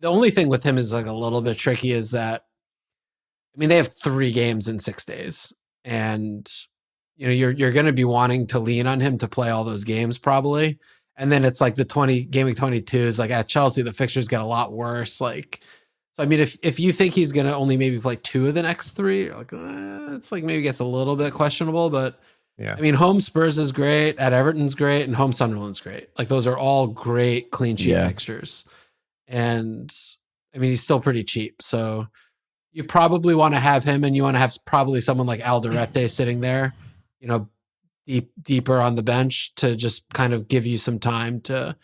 The only thing with him is like a little bit tricky is that, I mean, they have 3 games in 6 days, and you're going to be wanting to lean on him to play all those games probably. And then it's like the Gameweek 22 is like at Chelsea, the fixtures get a lot worse. Like, So I mean, if you think he's gonna only maybe play 2 of the next 3, you're like it's like maybe gets a little bit questionable. But Yeah. I mean, home Spurs is great, at Everton's great, and home Sunderland's great. Like those are all great clean sheet fixtures. And I mean, he's still pretty cheap, so you probably want to have him, and you want to have probably someone like Alderete sitting there, deeper on the bench to just kind of give you some time to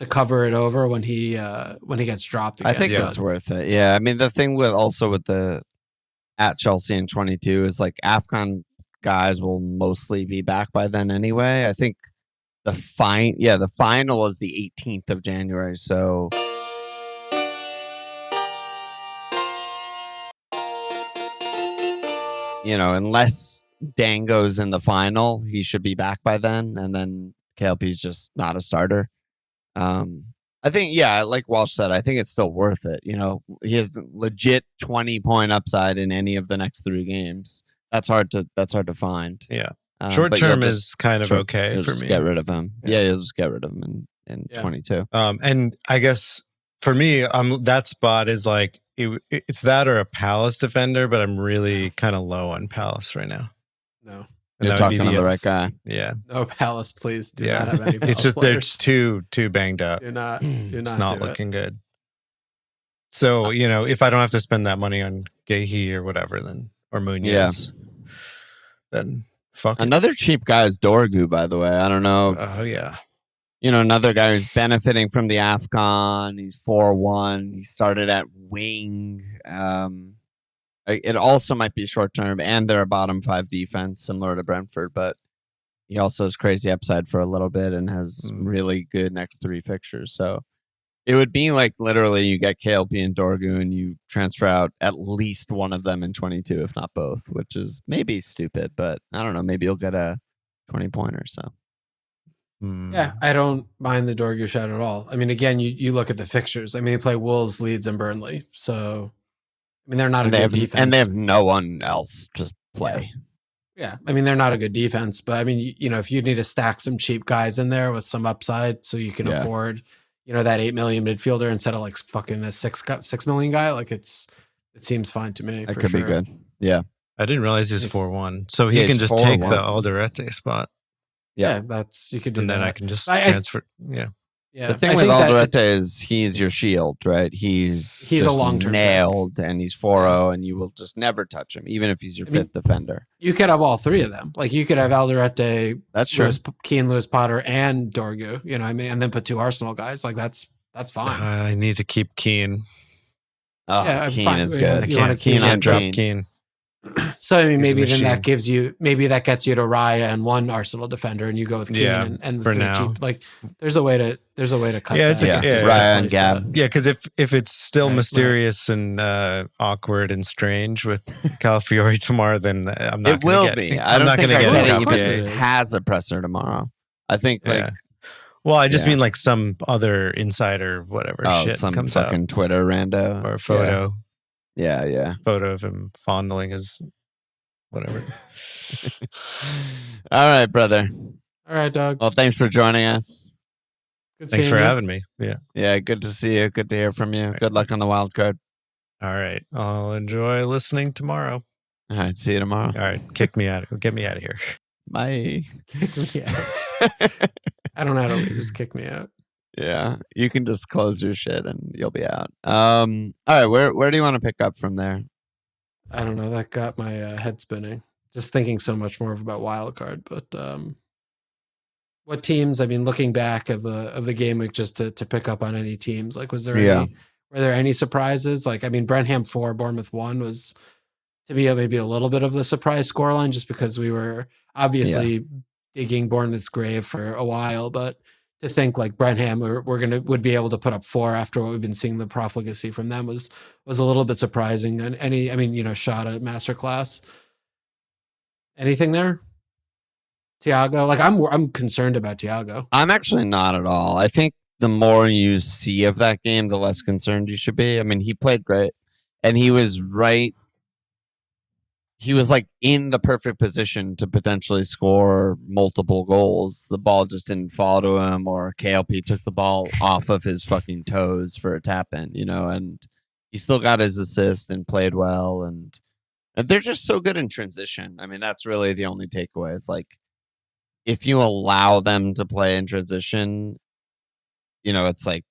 cover it over when he gets dropped again. I think it's worth it. Yeah, I mean the thing with the at Chelsea in 22 is like AFCON guys will mostly be back by then anyway. I think the final is the 18th of January, so unless Dango's in the final, he should be back by then, and then KLP's just not a starter. I think, like Walsh said, I think it's still worth it. He has legit 20-point upside in any of the next 3 games. That's hard to find. Yeah, short term is kind of okay for me. Get rid of him. Yeah, you'll just get rid of him in 22. And I guess for me, that spot is like it's that or a Palace defender, but I'm really kind of low on Palace right now. No. You're talking to the right guy. Yeah. No Palace, please. Do not have any Palace It's just players. they're too banged up. It's not looking good. So, if I don't have to spend that money on Gehi or whatever, then or Munoz, then fuck it. Another cheap guy is Dorgu, by the way. I don't know. Oh, yeah. Another guy who's benefiting from the AFCON. He's 4-1. He started at wing. It also might be short term, and they're a bottom 5 defense, similar to Brentford, but he also has crazy upside for a little bit and has really good next 3 fixtures. So it would be like literally you get KLP and Dorgu and you transfer out at least one of them in 22, if not both, which is maybe stupid, but I don't know. Maybe you'll get a 20-pointer. So. Yeah, I don't mind the Dorgu shot at all. I mean, again, you look at the fixtures. I mean, they play Wolves, Leeds, and Burnley. So, I mean, they're not a good defense. And they have no one else to play. Yeah. I mean, they're not a good defense. But, I mean, if you need to stack some cheap guys in there with some upside so you can afford, that 8 million midfielder instead of like fucking a 6 million guy, like it seems fine to me. That could be good. Yeah. I didn't realize he was 4-1. So he can just take the Alderete spot. Yeah, you could do and that. And then I can just transfer. Yeah. The thing with Alderete is he's your shield, right? He's a long-term nailed, and he's 4-0, and you will just never touch him, even if he's your 5th defender. You could have all 3 of them. Like you could have Alderete, that's true, Keane, Lewis Potter, and Dorgu. And then put 2 Arsenal guys. Like that's fine. I need to keep Keane. Oh, yeah, Keane is good. You want to drop Keane. So I mean, maybe then that gets you to Raya and 1 Arsenal defender, and you go with Keane and for now. Cheap. Like there's a way to cut. Yeah, that. Raya and Gab. Yeah, because if it's still mysterious and awkward and strange with Calafiori tomorrow, then I'm not. It will be. I'm not going to get it. Even has a presser tomorrow. I think Well, I just mean like some other insider, whatever shit some comes fucking out. Twitter rando or a photo. Yeah. Photo of him fondling his whatever. All right, brother. All right, Doug. Well, thanks for joining us. Thanks for having me. Yeah. Yeah, good to see you. Good to hear from you. Right. Good luck on the Wildcard. All right. I'll enjoy listening tomorrow. All right. See you tomorrow. All right. Kick me out. Get me out of here. Bye. Kick me out. I don't know how to leave. Just kick me out. Yeah, you can just close your shit and you'll be out. All right, where do you want to pick up from there? I don't know. That got my head spinning. Just thinking so much more about Wildcard. But what teams? I mean, looking back of the game week, just to pick up on any teams. Like, were there any surprises? Like, I mean, Brentford 4, Bournemouth 1 was to me maybe a little bit of the surprise scoreline, just because we were obviously digging Bournemouth's grave for a while, but. To think like Brentford would be able to put up 4 after what we've been seeing the profligacy from them was a little bit surprising. And shot at masterclass. Anything there? Thiago, like I'm concerned about Thiago. I'm actually not at all. I think the more you see of that game, the less concerned you should be. I mean, he played great, and he was right. He was like in the perfect position to potentially score multiple goals. The ball just didn't fall to him, or KLP took the ball off of his fucking toes for a tap in, and he still got his assist and played well, and they're just so good in transition. I mean, that's really the only takeaway. It's like if you allow them to play in transition, it's like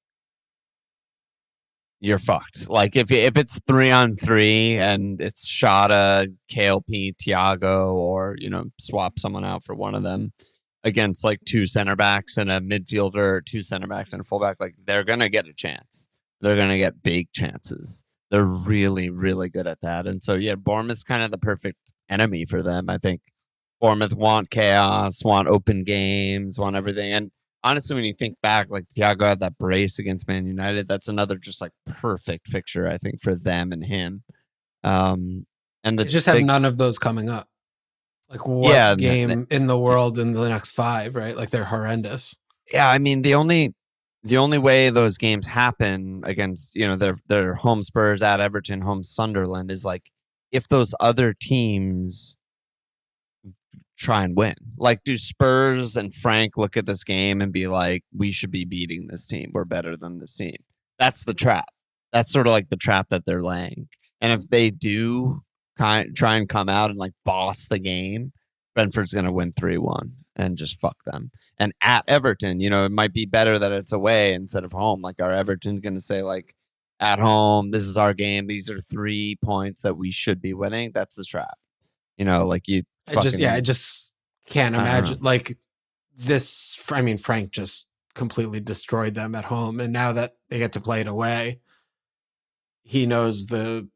you're fucked. Like if it's 3-on-3 and it's Shada, KLP, Thiago, or swap someone out for one of them against like two center backs and a midfielder, two center backs and a fullback, like they're gonna get a chance. They're gonna get big chances. They're really, really good at that. And so yeah, Bournemouth's kind of the perfect enemy for them. I think Bournemouth want chaos, want open games, want everything. And honestly, when you think back, like Thiago had that brace against Man United, that's another just like perfect fixture, I think, for them and him. And they just have none of those coming up. Like what game in the world in the next 5, right? Like they're horrendous. Yeah, I mean the only way those games happen against their home Spurs, at Everton, home Sunderland, is like if those other teams try and win. Like, do Spurs and Frank look at this game and be like, we should be beating this team, we're better than this team? That's the trap. That's sort of like the trap that they're laying. And if they do try and come out and like boss the game, Brentford's going to win 3-1 and just fuck them. And at Everton, it might be better that it's away instead of home. Like, are Everton going to say, like, at home, this is our game, these are 3 points that we should be winning? That's the trap. Like you. I just can't imagine like this. I mean, Frank just completely destroyed them at home, and now that they get to play it away, he knows the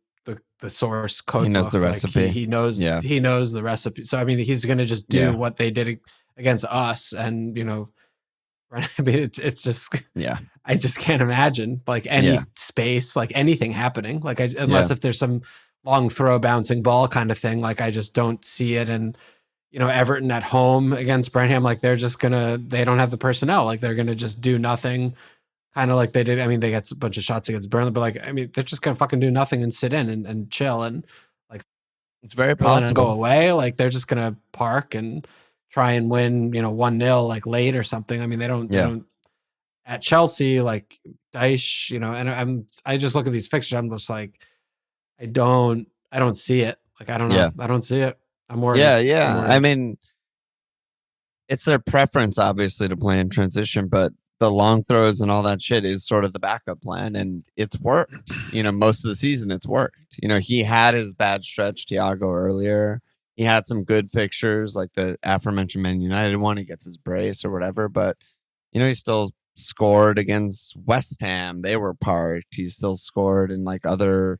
source code. He knows the recipe. He knows the recipe. So I mean, he's going to just do what they did against us, and I mean, it's just I just can't imagine like any space, like anything happening. Like unless if there's some long throw bouncing ball kind of thing, like I just don't see it. And Everton at home against Brentford, like they don't have the personnel, like they're gonna just do nothing, kind of like they did. I mean, they got a bunch of shots against Burnley, but like I mean, they're just gonna fucking do nothing and sit in and chill, and like it's very possible and go away. Like they're just gonna park and try and win 1-0 like late or something. I mean, they don't at Chelsea, like Dyche, and I just look at these fixtures, I'm just like, I don't see it. Like, I don't know. Yeah. I don't see it. I'm worried. Yeah. I mean, it's their preference, obviously, to play in transition, but the long throws and all that shit is sort of the backup plan, and it's worked. Most of the season, it's worked. He had his bad stretch, Thiago, earlier. He had some good fixtures, like the aforementioned Man United one. He gets his brace or whatever, but, he still scored against West Ham. They were parked. He still scored in, like, other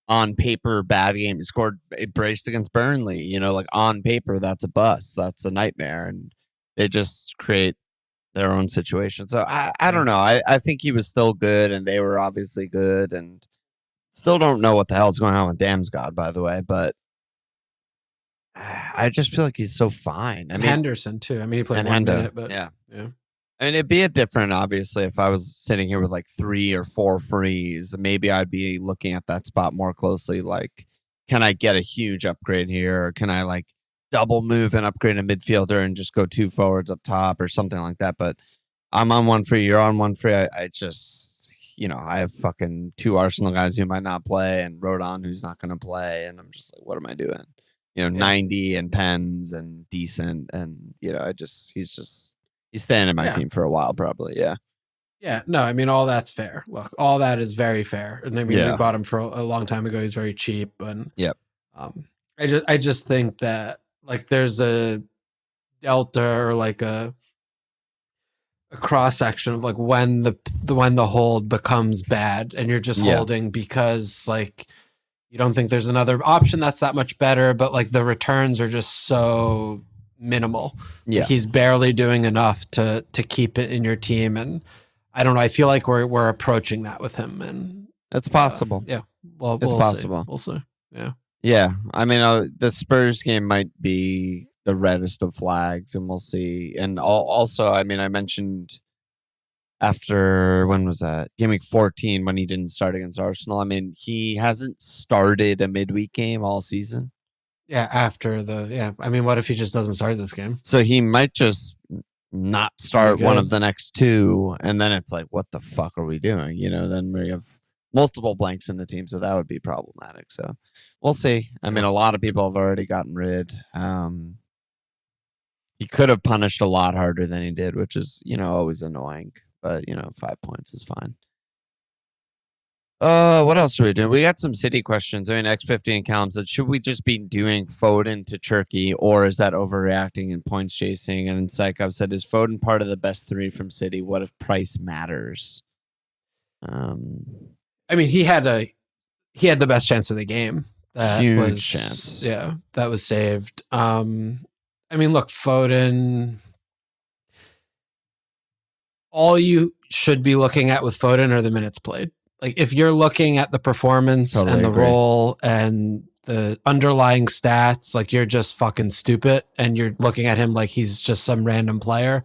on paper bad game. He scored braced against Burnley, like on paper that's a bust, that's a nightmare, and they just create their own situation. So I don't know. I think he was still good, and they were obviously good, and still don't know what the hell's going on with Damsgaard, by the way, but I just feel like he's so fine. I mean, Henderson too. I mean, he played 1 minute, but yeah. I mean, it'd be a different, obviously, if I was sitting here with like 3 or 4 frees. Maybe I'd be looking at that spot more closely. Like, can I get a huge upgrade here? Or can I like double move and upgrade a midfielder and just go 2 forwards up top or something like that? But I'm on 1 free, you're on 1 free. I just, I have fucking 2 Arsenal guys who might not play and Rodon who's not going to play. And I'm just like, what am I doing? 90 and pens and decent. And, he's staying in my team for a while, probably. Yeah. Yeah. No, I mean, all that's fair. Look, all that is very fair. And I mean, we bought him for a long time ago. He's very cheap. And I just think that like there's a delta or like a cross section of like when the hold becomes bad and you're just holding because like you don't think there's another option that's that much better, but like the returns are just so minimal. Yeah. He's barely doing enough to keep it in your team. And I don't know. I feel like we're approaching that with him, and it's possible. Well, it's possible. We'll see. Yeah. Yeah. I mean, the Spurs game might be the reddest of flags, and we'll see. And also, I mean, I mentioned after, when was that? Gameweek 14, when he didn't start against Arsenal. I mean, he hasn't started a midweek game all season. Yeah, I mean, what if he just doesn't start this game? So he might just not start one of the next 2, and then it's like, what the fuck are we doing? Then we have multiple blanks in the team, so that would be problematic. So we'll see. I mean, a lot of people have already gotten rid. He could have punished a lot harder than he did, which is, always annoying. But, 5 points is fine. What else are we doing? We got some City questions. I mean, X50 and Callum said, should we just be doing Foden to Cherki, or is that overreacting and points chasing? And Psychov said, is Foden part of the best 3 from City? What if price matters? I mean, he had the best chance of the game. Huge chance. Yeah, that was saved. I mean, look, Foden. All you should be looking at with Foden are the minutes played. Like, if you're looking at the performance and the role and the underlying stats, like, you're just fucking stupid, and you're looking at him like he's just some random player.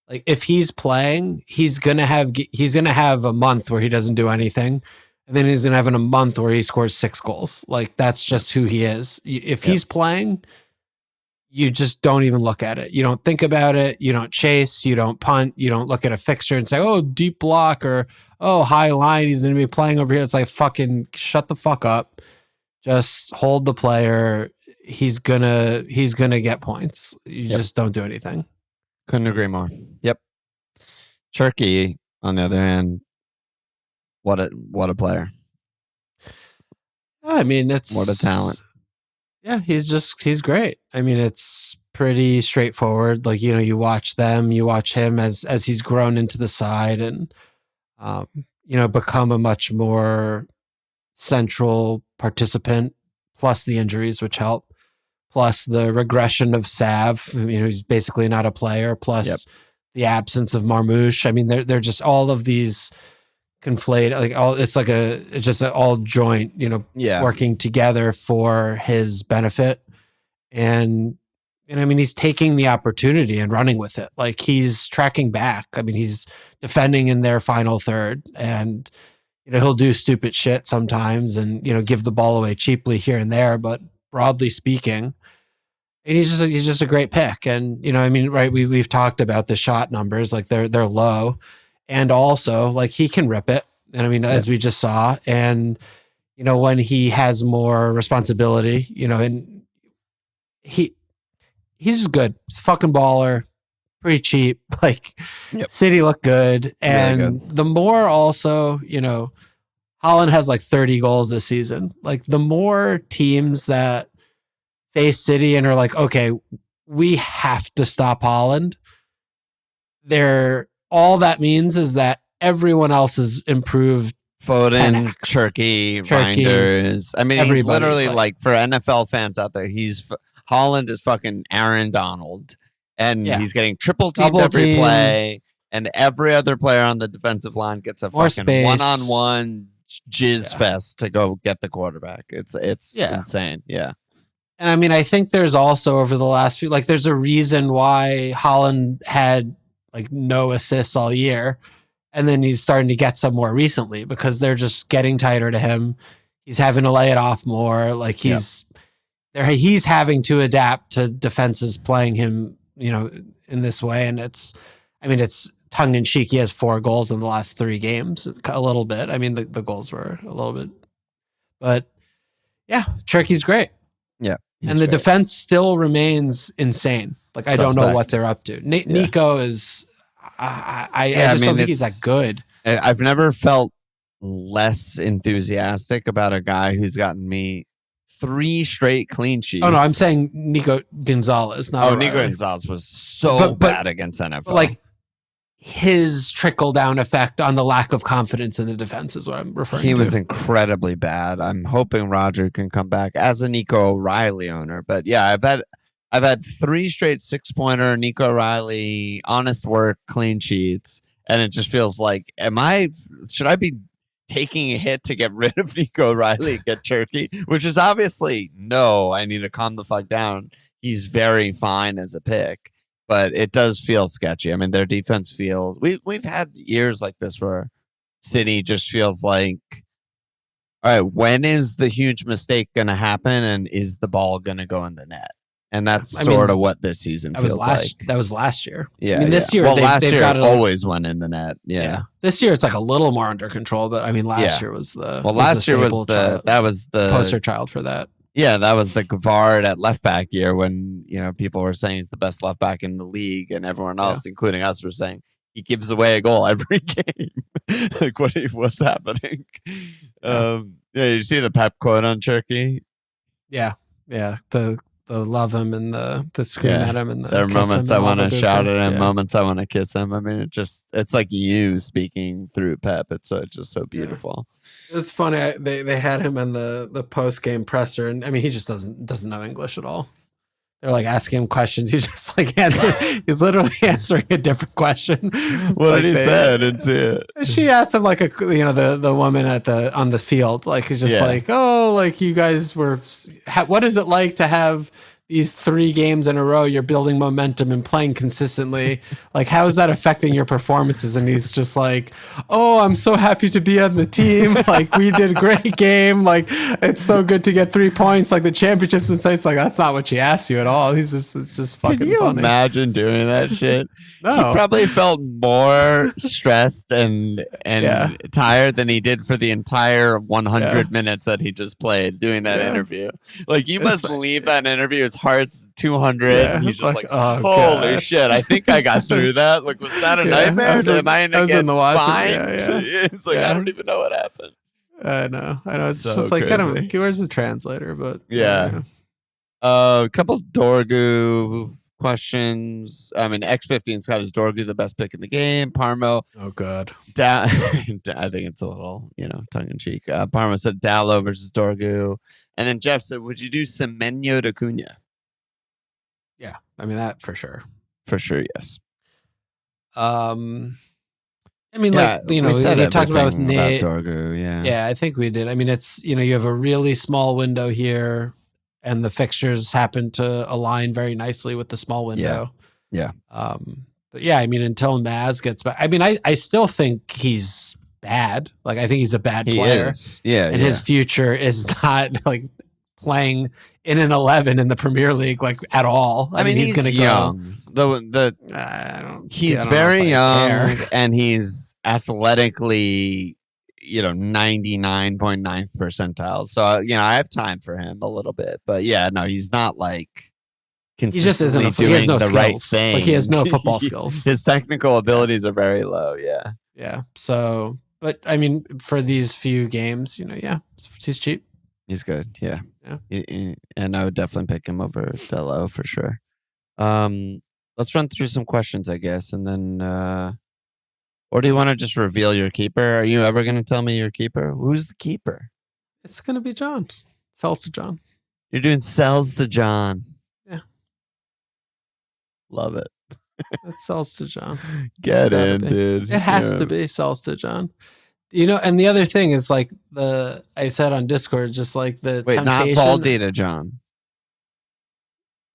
Like, if he's playing, he's gonna have a month where he doesn't do anything, and then he's gonna have a month where he scores 6 goals. Like, that's just who he is. If he's playing, you just don't even look at it. You don't think about it. You don't chase. You don't punt. You don't look at a fixture and say, oh, deep block, or, oh, high line. He's going to be playing over here. It's like, fucking shut the fuck up. Just hold the player. He's gonna get points. You just don't do anything. Couldn't agree more. Yep. Cherki, on the other hand, what a player. I mean, what a talent. Yeah, he's great. I mean, it's pretty straightforward. Like, you watch him as he's grown into the side and, become a much more central participant, plus the injuries, which help, plus the regression of Sav, he's basically not a player, plus the absence of Marmoush. I mean, they're just all of these conflate, it's just an all joint, working together for his benefit. And I mean, he's taking the opportunity and running with it. Like, he's tracking back. I mean, he's defending in their final third, and, he'll do stupid shit sometimes and, give the ball away cheaply here and there. But broadly speaking, and he's just a great pick. And, I mean, right. We've talked about the shot numbers, like they're low. And also, like, he can rip it. And I mean, as we just saw, and, when he has more responsibility, and he's just good. He's a fucking baller, pretty cheap. Like, City look good. And really good. The more also, Holland has like 30 goals this season. Like, the more teams that face City and are like, okay, we have to stop Holland, all that means is that everyone else has improved. Foden, Cherki, Reinders. I mean, he's literally like, for NFL fans out there, Holland is fucking Aaron Donald, and he's getting triple teamed every play, and every other player on the defensive line gets a fucking space. One-on-one jizz fest to go get the quarterback. It's insane. Yeah. And I mean, I think there's also, over the last few, like, there's a reason why Holland had like no assists all year, and then he's starting to get some more recently, because they're just getting tighter to him. He's having to lay it off more. Like, he's having to adapt to defenses playing him, in this way. And it's tongue in cheek. He has 4 goals in the last 3 games, a little bit. I mean, the goals were a little bit, but yeah, Cherki's great. Yeah. And the defense still remains insane. Like, I don't know what they're up to. Nico is, I just don't think he's that good. I've never felt less enthusiastic about a guy who's gotten me 3 straight clean sheets. Oh, no, I'm saying Nico Gonzalez. Nico Gonzalez was so bad against NFL. Like, his trickle-down effect on the lack of confidence in the defense is what I'm referring to. He was incredibly bad. I'm hoping Roger can come back as a Nico O'Reilly owner. But yeah, I've had 3 straight 6-pointer Nico O'Reilly, honest work, clean sheets, and it just feels like, should I be taking a hit to get rid of Nico O'Reilly and get Cherki? Which is obviously, no, I need to calm the fuck down. He's very fine as a pick. But it does feel sketchy. I mean, their defense feels... We've had years like this where City just feels like, all right, when is the huge mistake going to happen, and is the ball going to go in the net? And that's sort of what this season feels like. That was last year. Yeah. I mean, this year, last they've year got always went in the net. Yeah. This year, it's like a little more under control, but I mean, last year was the. Well, last year was the poster child for that. Yeah, that was the Gavard at left back year when, people were saying he's the best left back in the league, and everyone else, including us, were saying he gives away a goal every game. Like, what's happening? You see the Pep quote on Cherki? Yeah. The love him and the scream at him, and there are moments I want to shout at him, moments I want to kiss him. I mean, it's like you speaking through Pep. It's just so beautiful. It's funny. They had him in the post game presser, and I mean, he just doesn't know English at all. They're like asking him questions. He's just like answering. He's literally answering a different question. What did he say? I didn't see it. She asked him like the woman on the field, like, he's just like, oh, like, you guys were. What is it like to have these 3 games in a row? You're building momentum and playing consistently. Like, how is that affecting your performances? And he's just like, oh, I'm so happy to be on the team. Like, we did a great game. Like, it's so good to get 3 points. Like, the championship's in sight. It's like, that's not what she asked you at all. It's just fucking funny. Can you imagine doing that shit? No. He probably felt more stressed and tired than he did for the entire 100 minutes that he just played doing that interview. Like, you must leave that interview. His heart's 200. And he's just like, oh, holy shit! I think I got through that. Like, was that a nightmare? Am I gonna get fined? It's like, I don't even know what happened. I know. It's so just like, crazy. kind of, where's the translator? But a couple Dorgu questions. I mean, X15's got his Dorgu, the best pick in the game. Parmo. Oh god. I think it's a little, tongue in cheek. Parmo said Dallo versus Dorgu, and then Jeff said, "Would you do Semenyo to Cunha?" Yeah, I mean, that for sure. For sure, yes. I mean, like, we talked about with Nate. Dorgu, Yeah, I think we did. I mean, it's, you have a really small window here, and the fixtures happen to align very nicely with the small window. Yeah. But yeah, I mean, until Maz gets back, I mean, I still think he's bad. Like, I think he's a bad player. Yeah. And his future is not like playing in an 11 in the Premier League, like, at all. I mean, he's going to young. He's very young, and he's athletically, 99.9th percentile. So, I have time for him a little bit. But yeah, no, he's not like he just isn't doing he has no the skills. right thing. Like, he has no football skills. His technical abilities are very low. Yeah. Yeah. So, but I mean, for these few games, he's cheap. He's good. Yeah. Yeah. And I would definitely pick him over Dello for sure. Let's run through some questions, I guess, and then or do you want to just reveal your keeper? Are you ever going to tell me your keeper? Who's the keeper? It's going to be John. Sels to John. You're doing Sels to John. Yeah. Love it. It's Sels to John. Get in, dude. It has to be Sels to John. And the other thing is, like, I said on Discord, just like the temptation. Not Valdi to John.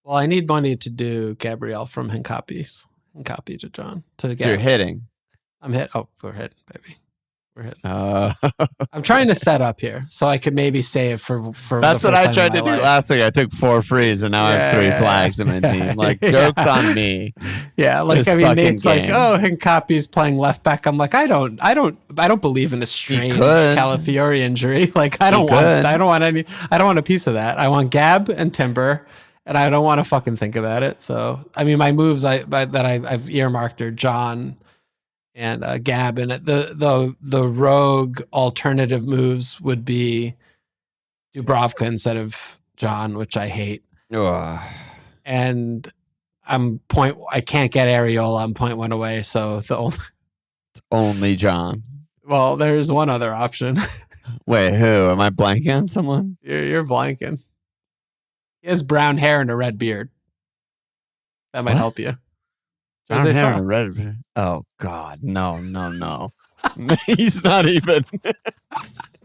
Well, I need money to do Gabriel from Hincapi to John. So you're hitting. I'm hit. Oh, we're hitting, baby. We're hitting. I'm trying to set up here so I could maybe save for. That's what I tried to do last week. I took 4 frees and now I have 3 flags in my team. Like, joke's on me. Yeah, like, I mean, Nate's like, oh, Hincapi's playing left back. I'm like, I don't believe in a strange Calafiori injury. Like, I don't want a piece of that. I want Gab and Timber. And I don't want to fucking think about it. So, I mean, my moves I've earmarked are John and Gab, and the rogue alternative moves would be Dubravka instead of John, which I hate. Ugh. And I can't get Areola. I'm 0.1 away. So it's only John. Well, there's one other option. Wait, who? Am I blanking on someone? You're blanking. He has brown hair and a red beard. That might help you. Brown hair and a red beard. Oh God, no. He's not even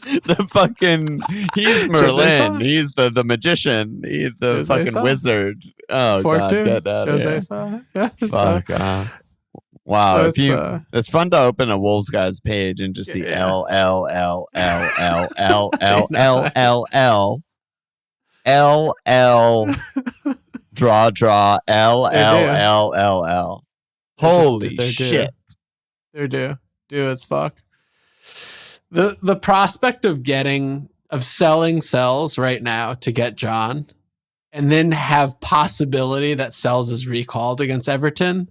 the fucking. He's Merlin. He's the magician. He's the fucking wizard. Oh God, get out of here. Yeah, fuck off. Wow, it's fun to open a Wolves guys page and just see L. Draw. LLLLL. Holy shit. They're due as fuck. The prospect of selling Sels right now to get John and then have possibility that Sels is recalled against Everton.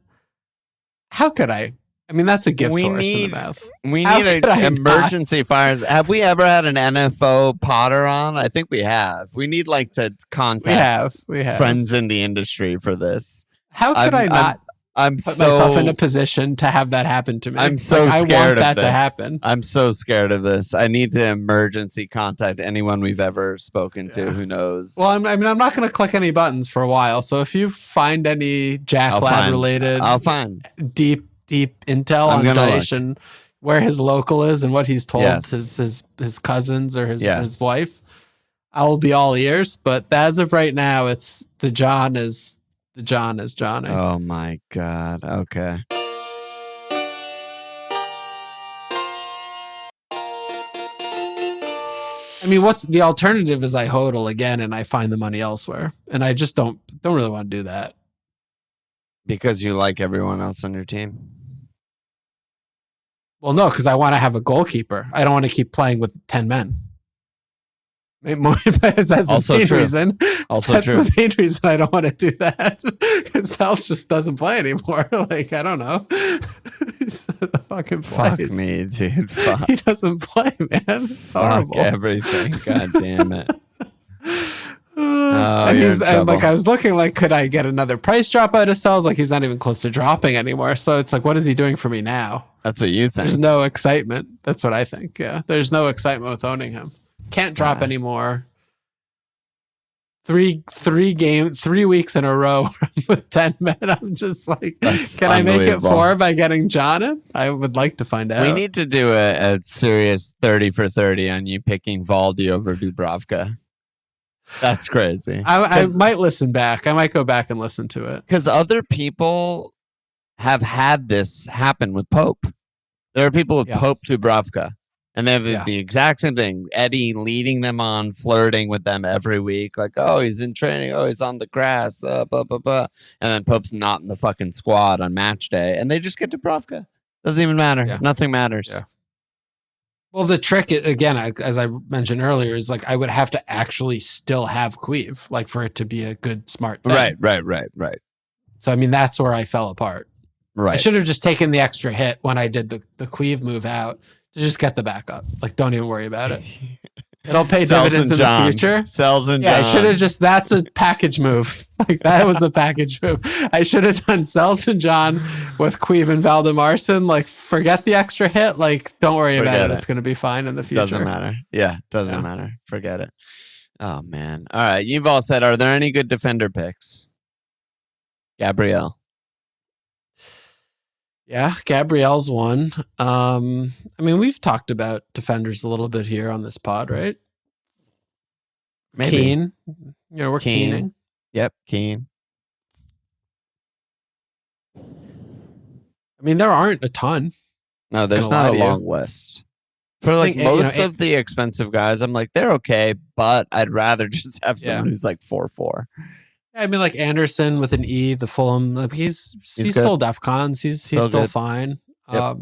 How could I? I mean, that's a gift horse in the mouth. We need an emergency fires. Have we ever had an NFO Potter on? I think we have. We need to contact we have friends in the industry for this. How could I not put myself in a position to have that happen to me? I'm so scared I want of that this. to happen. I'm so scared of this. I need to emergency contact anyone we've ever spoken to who knows. Well, I'm not going to click any buttons for a while. So if you find any Jack Lad related, I'll find deep intel on Dyche and where his local is and what he's told his cousins or his wife, I will be all ears. But as of right now, it's the John is Johnny. Oh my God. Okay. I mean, what's the alternative is I hodl again and I find the money elsewhere. And I just don't really want to do that. Because you like everyone else on your team? Well, no, because I want to have a goalkeeper. I don't want to keep playing with 10 men. That's also the main true. reason. Also That's true. the main reason I don't want to do that. Because Sels just doesn't play anymore. I don't know. He's the fucking Fuck plays. me, dude. Fuck. He doesn't play, man. It's horrible. Fuck everything. God damn it. And I was looking could I get another price drop out of Sels? He's not even close to dropping anymore. So it's what is he doing for me now? That's what you think. There's no excitement. That's what I think. Yeah. There's no excitement with owning him. Can't drop anymore. 3 weeks in a row with 10 men. I'm just can I make it 4 by getting John in? I would like to find out. We need to do a serious 30 for 30 on you picking Valdi over Dubravka. That's crazy. I might listen back. I might go back and listen to it. Because other people have had this happen with Pope. There are people with Pope Dubravka. And they have the exact same thing. Eddie leading them on, flirting with them every week. He's in training. Oh, he's on the grass. Blah, blah, blah. And then Pope's not in the fucking squad on match day. And they just get Dubravka. Doesn't even matter. Yeah. Nothing matters. Yeah. Well, the trick, again, as I mentioned earlier, is I would have to actually still have Queeve, for it to be a good, smart thing. Right. So, I mean, that's where I fell apart. Right. I should have just taken the extra hit when I did the Queeve move out. To just get the backup. Don't even worry about it. It'll pay dividends in the future. Sels and John. I should have that's a package move. That was a package move. I should have done Sels and John with Queeve and Valdimarsson. Forget the extra hit. Don't worry about it. It's going to be fine in the future. Doesn't matter. Yeah, doesn't matter. Forget it. Oh, man. All right. You've all said, are there any good defender picks? Gabriel. Yeah, Gabriel's one. I mean, we've talked about defenders a little bit here on this pod, right? Maybe. Keane. We're keening. Yep, Keane. I mean, there aren't a ton. No, there's not a long list. For most of the expensive guys, I'm they're okay, but I'd rather just have someone who's 4-4. I mean, Anderson with an E, the Fulham. He's still DEFCONs. He's still fine. Yep.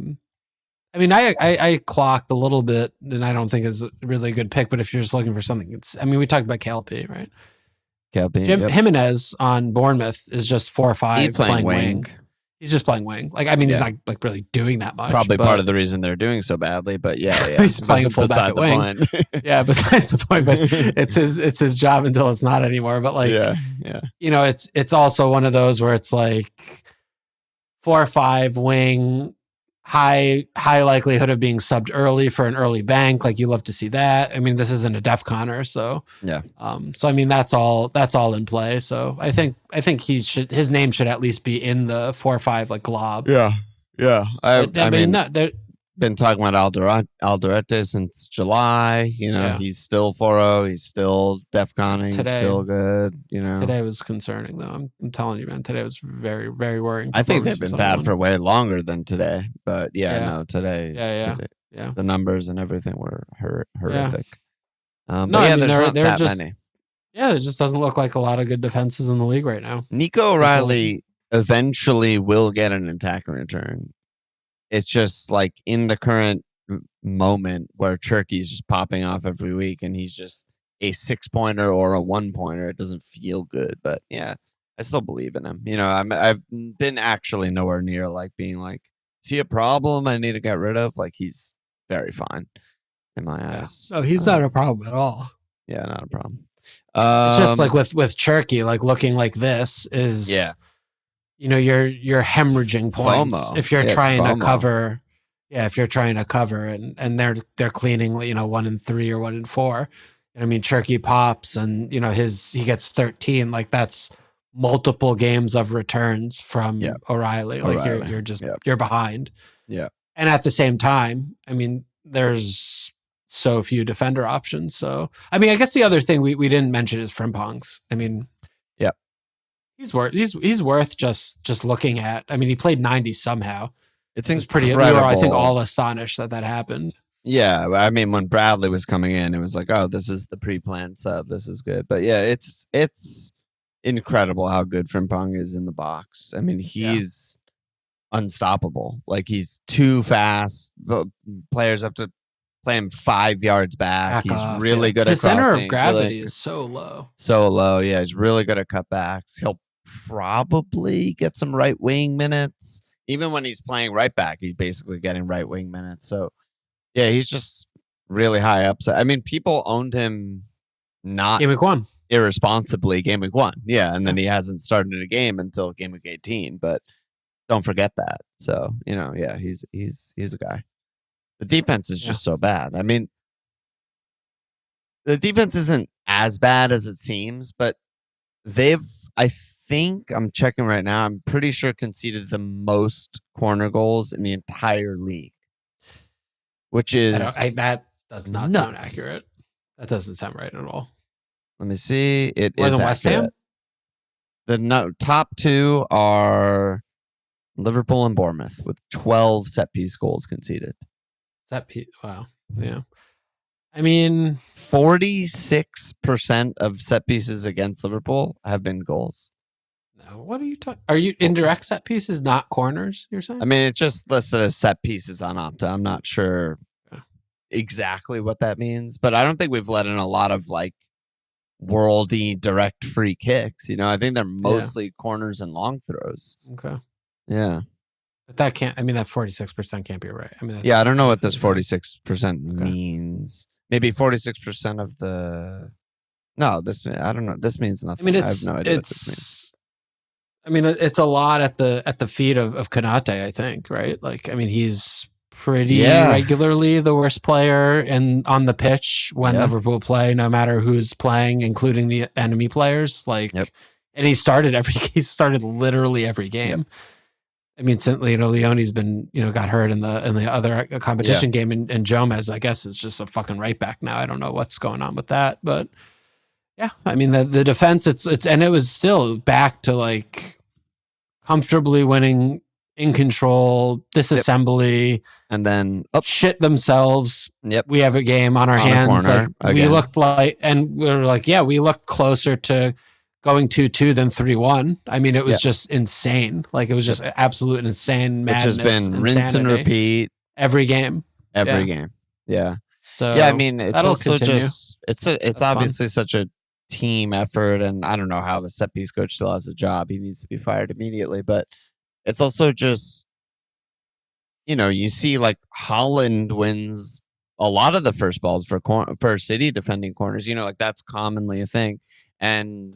I mean, I clocked a little bit, and I don't think it's really a good pick. But if you're just looking for something, we talked about KLP, right? KLP. Jimenez on Bournemouth is just 4 or 5 He's playing wing. He's just playing wing. He's not really doing that much. Probably part of the reason they're doing so badly, but yeah. He's playing fullback at wing. Yeah, besides the point, but it's his job until it's not anymore. But it's also one of those where it's 4 or 5 wing, high likelihood of being subbed early for an early bank. You love to see that. I mean, this isn't a DEFCONer, so yeah. So I mean, that's all in play. So I think his name should at least be in the 4 or 5 glob. Yeah. I mean, they're been talking about Alderete since July. He's still 4-0. He's still DEFCONing. He's still good. Today was concerning, though. I'm telling you, man. Today was very, very worrying. I think they've been bad for way longer than today. But today. Yeah. The numbers and everything were horrific. They're just many. Yeah, it just doesn't look like a lot of good defenses in the league right now. Nico O'Reilly eventually will get an attacking return. It's just like in the current moment where Cherki's just popping off every week and he's just a 6-pointer or a 1-pointer. It doesn't feel good, but yeah, I still believe in him. You know, I've been actually nowhere near like being like, is he a problem I need to get rid of? Like, he's very fine in my eyes. No, he's not a problem at all. Yeah, not a problem. It's just like with Cherki, like looking like this is, you know, you're hemorrhaging points FOMO. if you're trying to cover. Yeah, if you're trying to cover and they're cleaning, you know, 1 in 3 or 1 in 4. And I mean, Cherki pops and, you know, he gets 13. Like that's multiple games of returns from O'Reilly. Like you're behind. Yeah. And at the same time, I mean, there's so few defender options. So, I mean, I guess the other thing we didn't mention is Frimpongs. I mean, he's worth just looking at. I mean, he played 90 somehow. It was pretty. We were, I think, all astonished that happened. Yeah, I mean, when Bradley was coming in, it was like, oh, this is the pre-planned sub. This is good. But yeah, it's incredible how good Frimpong is in the box. I mean, he's unstoppable. Like, he's too fast. Players have to play him 5 yards back. He's really good at crossing. His center of gravity is so low. So low, yeah. He's really good at cutbacks. He'll probably get some right wing minutes. Even when he's playing right back, he's basically getting right wing minutes. So, yeah, he's just really high upside. I mean, people owned him not Gameweek 1 irresponsibly. Gameweek 1, yeah, and then he hasn't started a game until Gameweek 18. But don't forget that. So, you know, yeah, he's a guy. The defense is just so bad. I mean, the defense isn't as bad as it seems, but I think I'm checking right now. I'm pretty sure conceded the most corner goals in the entire league, which is that does not sound accurate. That doesn't sound right at all. Let me see. It More is than West Ham? The top 2 are Liverpool and Bournemouth with 12 set piece goals conceded. Wow. Yeah. I mean, 46% of set pieces against Liverpool have been goals. No, what are you talking? Are you indirect set pieces, not corners? You're saying? I mean, it's just listed as set pieces on Opta. I'm not sure exactly what that means, but I don't think we've let in a lot of like worldy direct free kicks. You know, I think they're mostly corners and long throws. Okay. Yeah. But that can't. I mean, that 46% can't be right. I mean, I don't know what this 46% means. Maybe 46% of the. No, this I don't know. This means nothing. I have no idea what this means. I mean, it's a lot at the feet of Konate, I think, right? Like, I mean, he's pretty regularly the worst player on the pitch when Liverpool play, no matter who's playing, including the enemy players. Like, and he started literally every game. Yep. I mean, you know, Leone's been, you know, got hurt in the other competition game, and Jomez, I guess, is just a fucking right back now. I don't know what's going on with that, but yeah, I mean, the defense, it's and it was still back to like comfortably winning, in control, disassembly, and then shit themselves. Yep, we have a game on our hands. Like, we looked like, and we were like, we looked closer to going 2-2 than 3-1. I mean, it was just insane. Like, it was just absolute insane madness. Which has been rinse and repeat every game. Every game. Yeah. So yeah, I mean, it's also continue. just it's obviously such a team effort, and I don't know how the set piece coach still has a job. He needs to be fired immediately, but it's also just, you know, you see like Holland wins a lot of the first balls for City defending corners. You know, like that's commonly a thing, and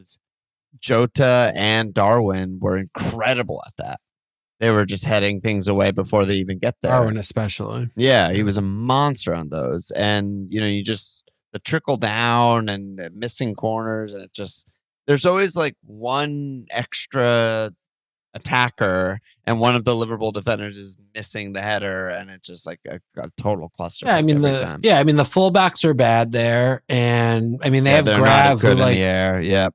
Jota and Darwin were incredible at that. They were just heading things away before they even get there. Darwin especially. Yeah, he was a monster on those. And, you know, the trickle down and missing corners, and there's always like one extra attacker and one of the Liverpool defenders is missing the header, and it's just like a total cluster. Yeah, I mean the fullbacks are bad there, and I mean they have Grav who, like, in the air. Yeah,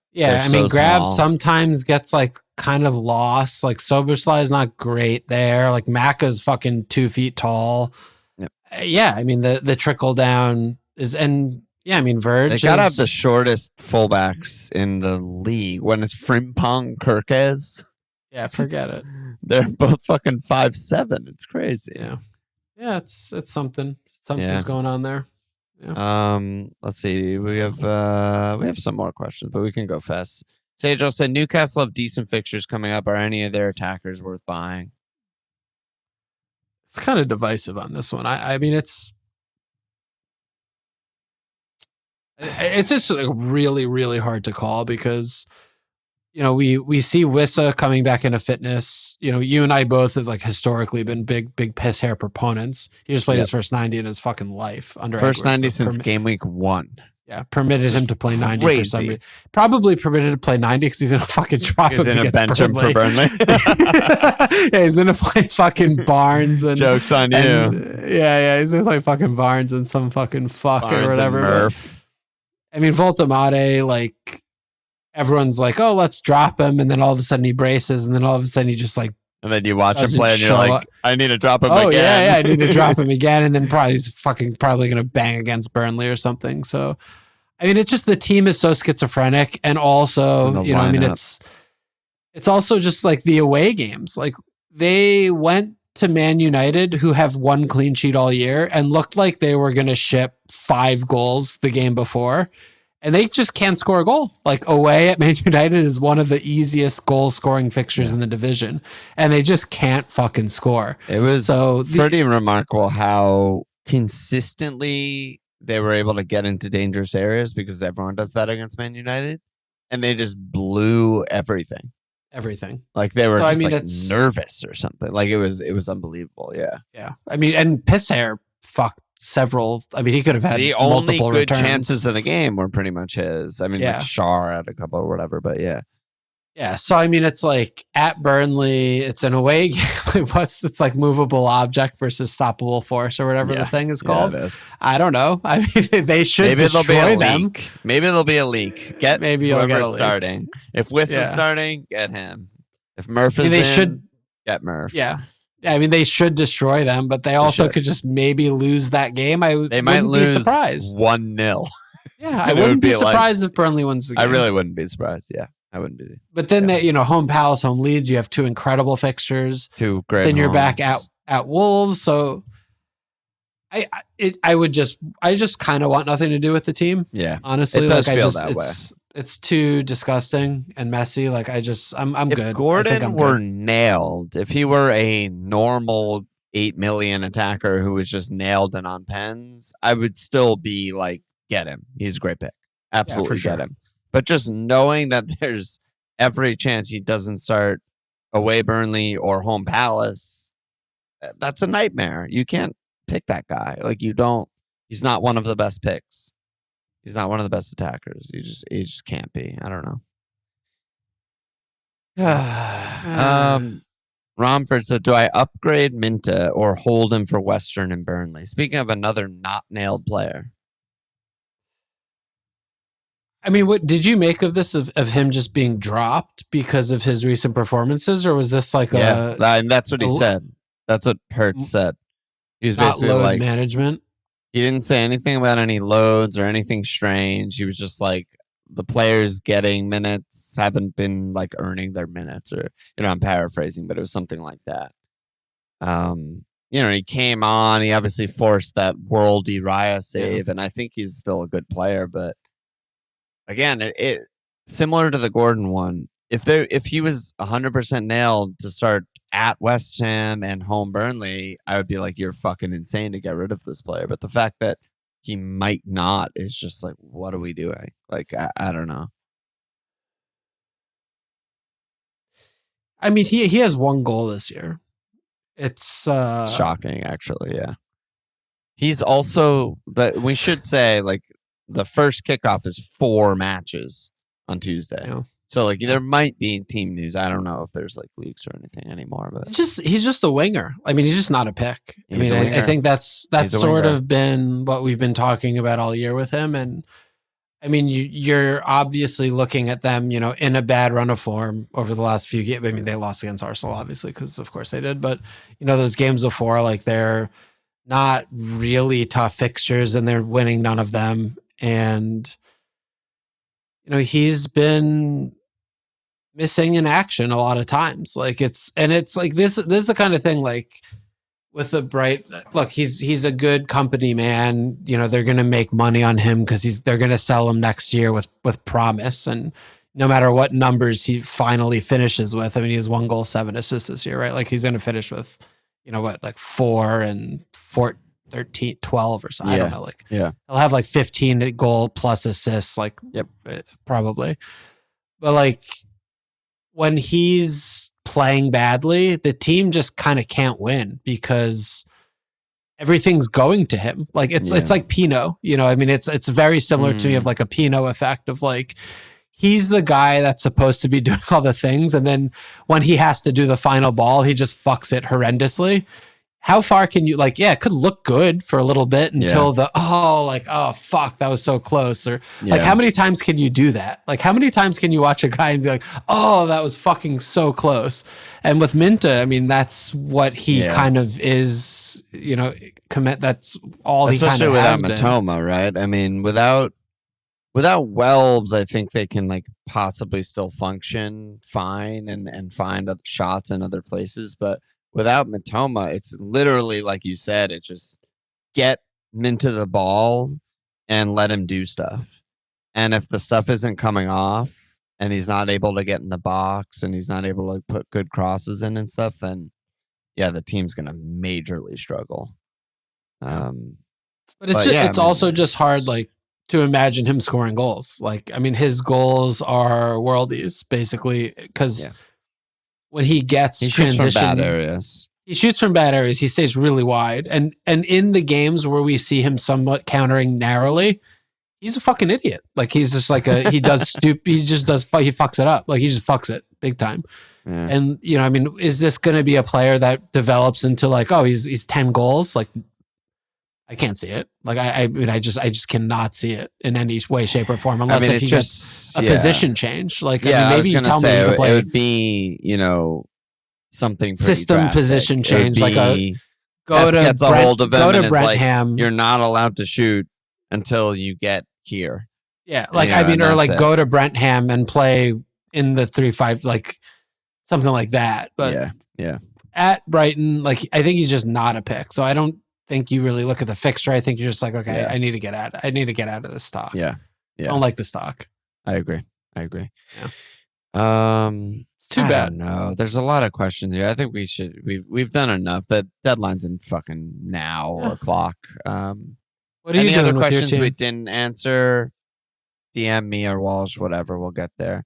I mean Grav sometimes gets like kind of lost. Like Soberslai is not great there. Like Macca's fucking 2 feet tall. Yep. Yeah, I mean the trickle down is, and Yeah, I mean, Verge. They gotta have the shortest fullbacks in the league. When it's Frimpong, Kirkes. Yeah, forget it. They're both fucking 5'7". It's crazy. Yeah, it's something. Something's going on there. Yeah. Let's see. We have some more questions, but we can go fast. Sage said Newcastle have decent fixtures coming up. Are any of their attackers worth buying? It's kind of divisive on this one. I mean, it's just like really, really hard to call because, you know, we see Wissa coming back into fitness. You know, you and I both have like historically been big piss hair proponents. He just played his first 90 in his fucking life under first Edwards. 90 since game week 1. Yeah, permitted him to play 90 for some reason. Probably permitted to play 90 because he's in a fucking drop. He's in a bench him for Burnley. Yeah, he's gonna play fucking Barnes and jokes on you. Yeah, he's gonna play fucking Barnes and some fucking fuck Barnes or whatever. And Murph. I mean, Voltamade, like everyone's like, oh, let's drop him, and then all of a sudden he braces, and then all of a sudden he just like. And then you watch him play, and you're like, I need to drop him again. Oh yeah, I need to drop him again, and then he's probably gonna bang against Burnley or something. So. I mean, it's just the team is so schizophrenic, and also, you know, I mean, it's also just like the away games. Like they went to Man United, who have one clean sheet all year, and looked like they were going to ship 5 goals the game before, and they just can't score a goal. Like away at Man United is one of the easiest goal scoring fixtures in the division, and they just can't fucking score. It was pretty remarkable how consistently they were able to get into dangerous areas because everyone does that against Man United, and they just blew everything. Like they were nervous or something. Like it was unbelievable. Yeah. I mean, and Pisshair fucked several. I mean, he could have had the multiple only good returns. Chances of the game were pretty much his. I mean, like Shar had a couple or whatever, but yeah. Yeah, so I mean, it's like at Burnley, it's an away game. It's like movable object versus stoppable force or whatever the thing is called. Yeah, it is. I don't know. I mean, they should destroy them. Leak. Maybe there'll be a leak. Maybe you'll get a leak. Starting. If Wiss is starting, get him. If Murph is get Murph. Yeah. I mean, they should destroy them, but they also could just maybe lose that game. They might lose 1-0. Yeah, I wouldn't be surprised if Burnley wins the game. I really wouldn't be surprised. Yeah. I wouldn't be. But then home Palace, home Leeds, you have 2 incredible fixtures. 2 great. Then you're back at Wolves. So I just kind of want nothing to do with the team. Yeah. Honestly, it does feel that way. It's too disgusting and messy. Like I'm good. If Gordon were nailed, if he were a normal 8 million attacker who was just nailed and on pens, I would still be like, get him. He's a great pick. Absolutely get him. But just knowing that there's every chance he doesn't start away Burnley or home Palace, that's a nightmare. You can't pick that guy. Like you don't. He's not one of the best picks. He's not one of the best attackers. He just can't be. I don't know. Romford said, "Do I upgrade Minta or hold him for Western and Burnley?" Speaking of another not nailed player. I mean, what did you make of this, of him just being dropped because of his recent performances, or was this like that's what he said. That's what Hertz said. He was basically load like management. He didn't say anything about any loads or anything strange. He was just like, the players getting minutes haven't been like earning their minutes, or I'm paraphrasing, but it was something like that. He came on. He obviously forced that world Raya save, and I think he's still a good player, but. Again, it similar to the Gordon one. If he was 100% nailed to start at West Ham and home Burnley, I would be like, you're fucking insane to get rid of this player. But the fact that he might not is just like, what are we doing? Like, I don't know. I mean, he has 1 goal this year. It's shocking, actually. Yeah, he's also we should say like. The first kickoff is 4 matches on Tuesday. Yeah. So like there might be team news. I don't know if there's like leaks or anything anymore, but he's just a winger. I mean, he's just not a pick. I think that's sort of been what we've been talking about all year with him. And I mean, you're obviously looking at them, in a bad run of form over the last few games. I mean, they lost against Arsenal, obviously, because of course they did. But those games before, like they're not really tough fixtures, and they're winning none of them. and he's been missing in action a lot of times. Like it's like this is the kind of thing, like with the Bright, look, he's a good company man. They're going to make money on him because they're going to sell him next year with promise. And no matter what numbers he finally finishes with, I mean, he has 1 goal, 7 assists this year, right? Like he's going to finish with, like 4 and 4, 13, 12 or something. Yeah. I don't know. Like yeah. he'll have like 15 goal plus assists, like Yep. Probably. But like when he's playing badly, the team just kind of can't win because everything's going to him. Like it's like Pino, I mean, it's very similar to me of like a Pino effect of like, he's the guy that's supposed to be doing all the things. And then when he has to do the final ball, he just fucks it horrendously. How far can you it could look good for a little bit until oh fuck, that was so close. Or like, how many times can you do that? Like how many times can you watch a guy and be like, oh, that was fucking so close. And with Minta, I mean, that's what he kind of is, that's all he kind of has been. Especially without Matoma, right? I mean, without Welbs, I think they can like possibly still function fine and find other shots in other places, but without Matoma, it's literally like you said. It's just get Minta the ball and let him do stuff. And if the stuff isn't coming off and he's not able to get in the box and he's not able to put good crosses in and stuff, then the team's going to majorly struggle. But it's also just hard, like, to imagine him scoring goals. Like, I mean, his goals are worldies, basically, because when he shoots from bad areas. He shoots from bad areas. He stays really wide. And in the games where we see him somewhat countering narrowly, he's a fucking idiot. Like he fucks it up. Like he just fucks it big time. Yeah. And, I mean, is this going to be a player that develops into like, oh, he's 10 goals? Like, I can't see it. Like I just cannot see it in any way, shape, or form unless if he gets a position change. Like maybe you tell me he can play. It would be something pretty system drastic. Position change. Like go to Brentham. Like, you're not allowed to shoot until you get here. Yeah, like or like go to Brentham and play in the 3-5, like something like that. But at Brighton, like I think he's just not a pick. So I don't think you really look at the fixture. I think you're just like, okay, I need to get out of this stock. Yeah. I don't like the stock. I agree. Yeah. It's too bad. No, there's a lot of questions here. I think we've done enough. The deadline's in fucking now o'clock. What are any you doing other with questions your team? we didn't answer? DM me or Walsh, whatever. We'll get there.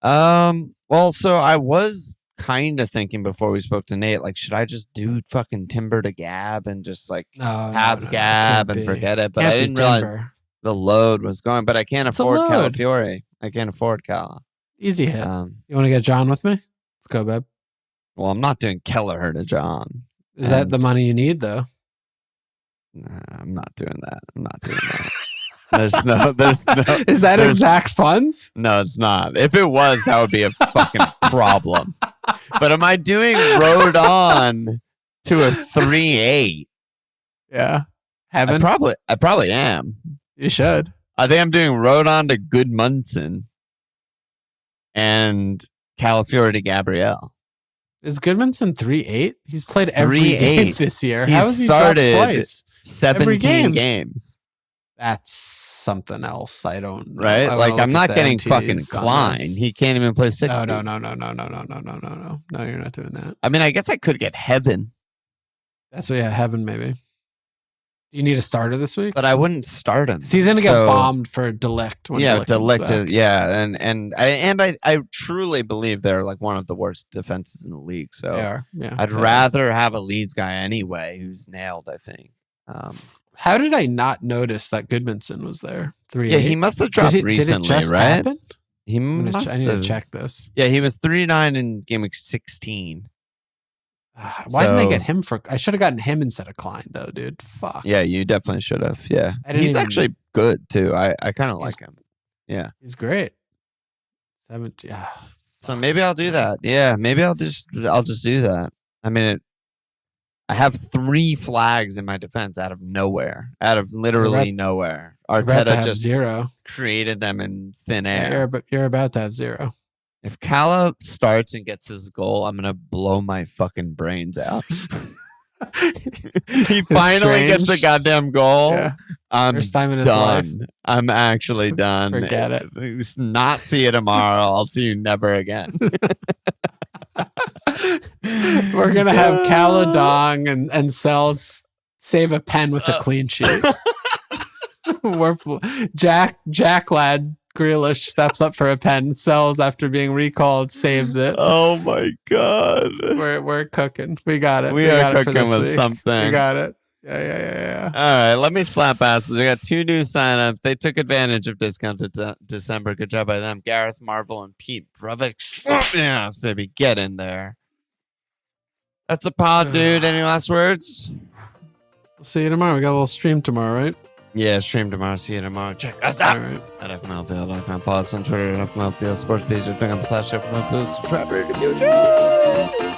Well, so I was kind of thinking before we spoke to Nate, like, should I just do fucking Timber to Gab and just like have Gab and forget it? But I didn't realize the load was going. But I can't afford Calafiore. I can't afford Cala. Easy hit. You want to get John with me? Let's go, babe. Well, I'm not doing Kelleher to John. Is that the money you need, though? Nah, I'm not doing that. There's no. Is that exact funds? No, it's not. If it was, that would be a fucking problem. But am I doing Rodon to a 3-8? Yeah. Heaven? I probably am. You should. I think I'm doing Rodon to Goodmunson and Calafiore to Gabrielle. Is Goodmunson 3-8? He's played every game this year. How has he started dropped twice? 17 games. That's something else. I don't know. Right? Like, I'm not getting fucking Klein. He can't even play 60. No. No, you're not doing that. I mean, I guess I could get Heaven. That's Heaven maybe. Do you need a starter this week? But I wouldn't start him. So he's going to get bombed for Delict. Delict. And I truly believe they're like one of the worst defenses in the league. So they are. Yeah, I'd rather have a Leeds guy anyway who's nailed, I think. How did I not notice that Goodmanson was there? 3-8. Yeah, he must have dropped recently, did it just right? Happen? He must I need to check this. Yeah, he was 3-9 in Gameweek 16. Why didn't I get him for? I should have gotten him instead of Klein, though, dude. Fuck. Yeah, you definitely should have. Yeah, he's actually good too. I kind of like him. Yeah, he's great. 17. So maybe I'll do that. Yeah, maybe I'll just do that. I mean, I have 3 flags in my defense out of nowhere, out of literally nowhere. You're about to Arteta have just 0. created them in thin air. Yeah, you're about to have 0. If Cala starts and gets his goal, I'm gonna blow my fucking brains out. He finally gets a goddamn goal. Yeah. I'm First time in his done. life. I'm actually done. Forget it. Not see you tomorrow. I'll see you never again. We're gonna have Caladong and Sels save a pen with a clean sheet. Jack lad Grealish steps up for a pen. Sels after being recalled saves it. Oh my god. We're cooking. We got it. We are cooking with something. We got it. Yeah. All right, let me slap asses. We got 2 new signups. They took advantage of discounted December. Good job by them. Gareth Marvel and Pete Brevik. Yes, baby, get in there. That's a pod, dude. Any last words? See you tomorrow. We got a little stream tomorrow, right? Yeah, stream tomorrow. See you tomorrow. Check us out at FMLFPL.com. Follow us on Twitter at FMLFPL Sports page. Click on /FMLFPL. Subscribe to YouTube.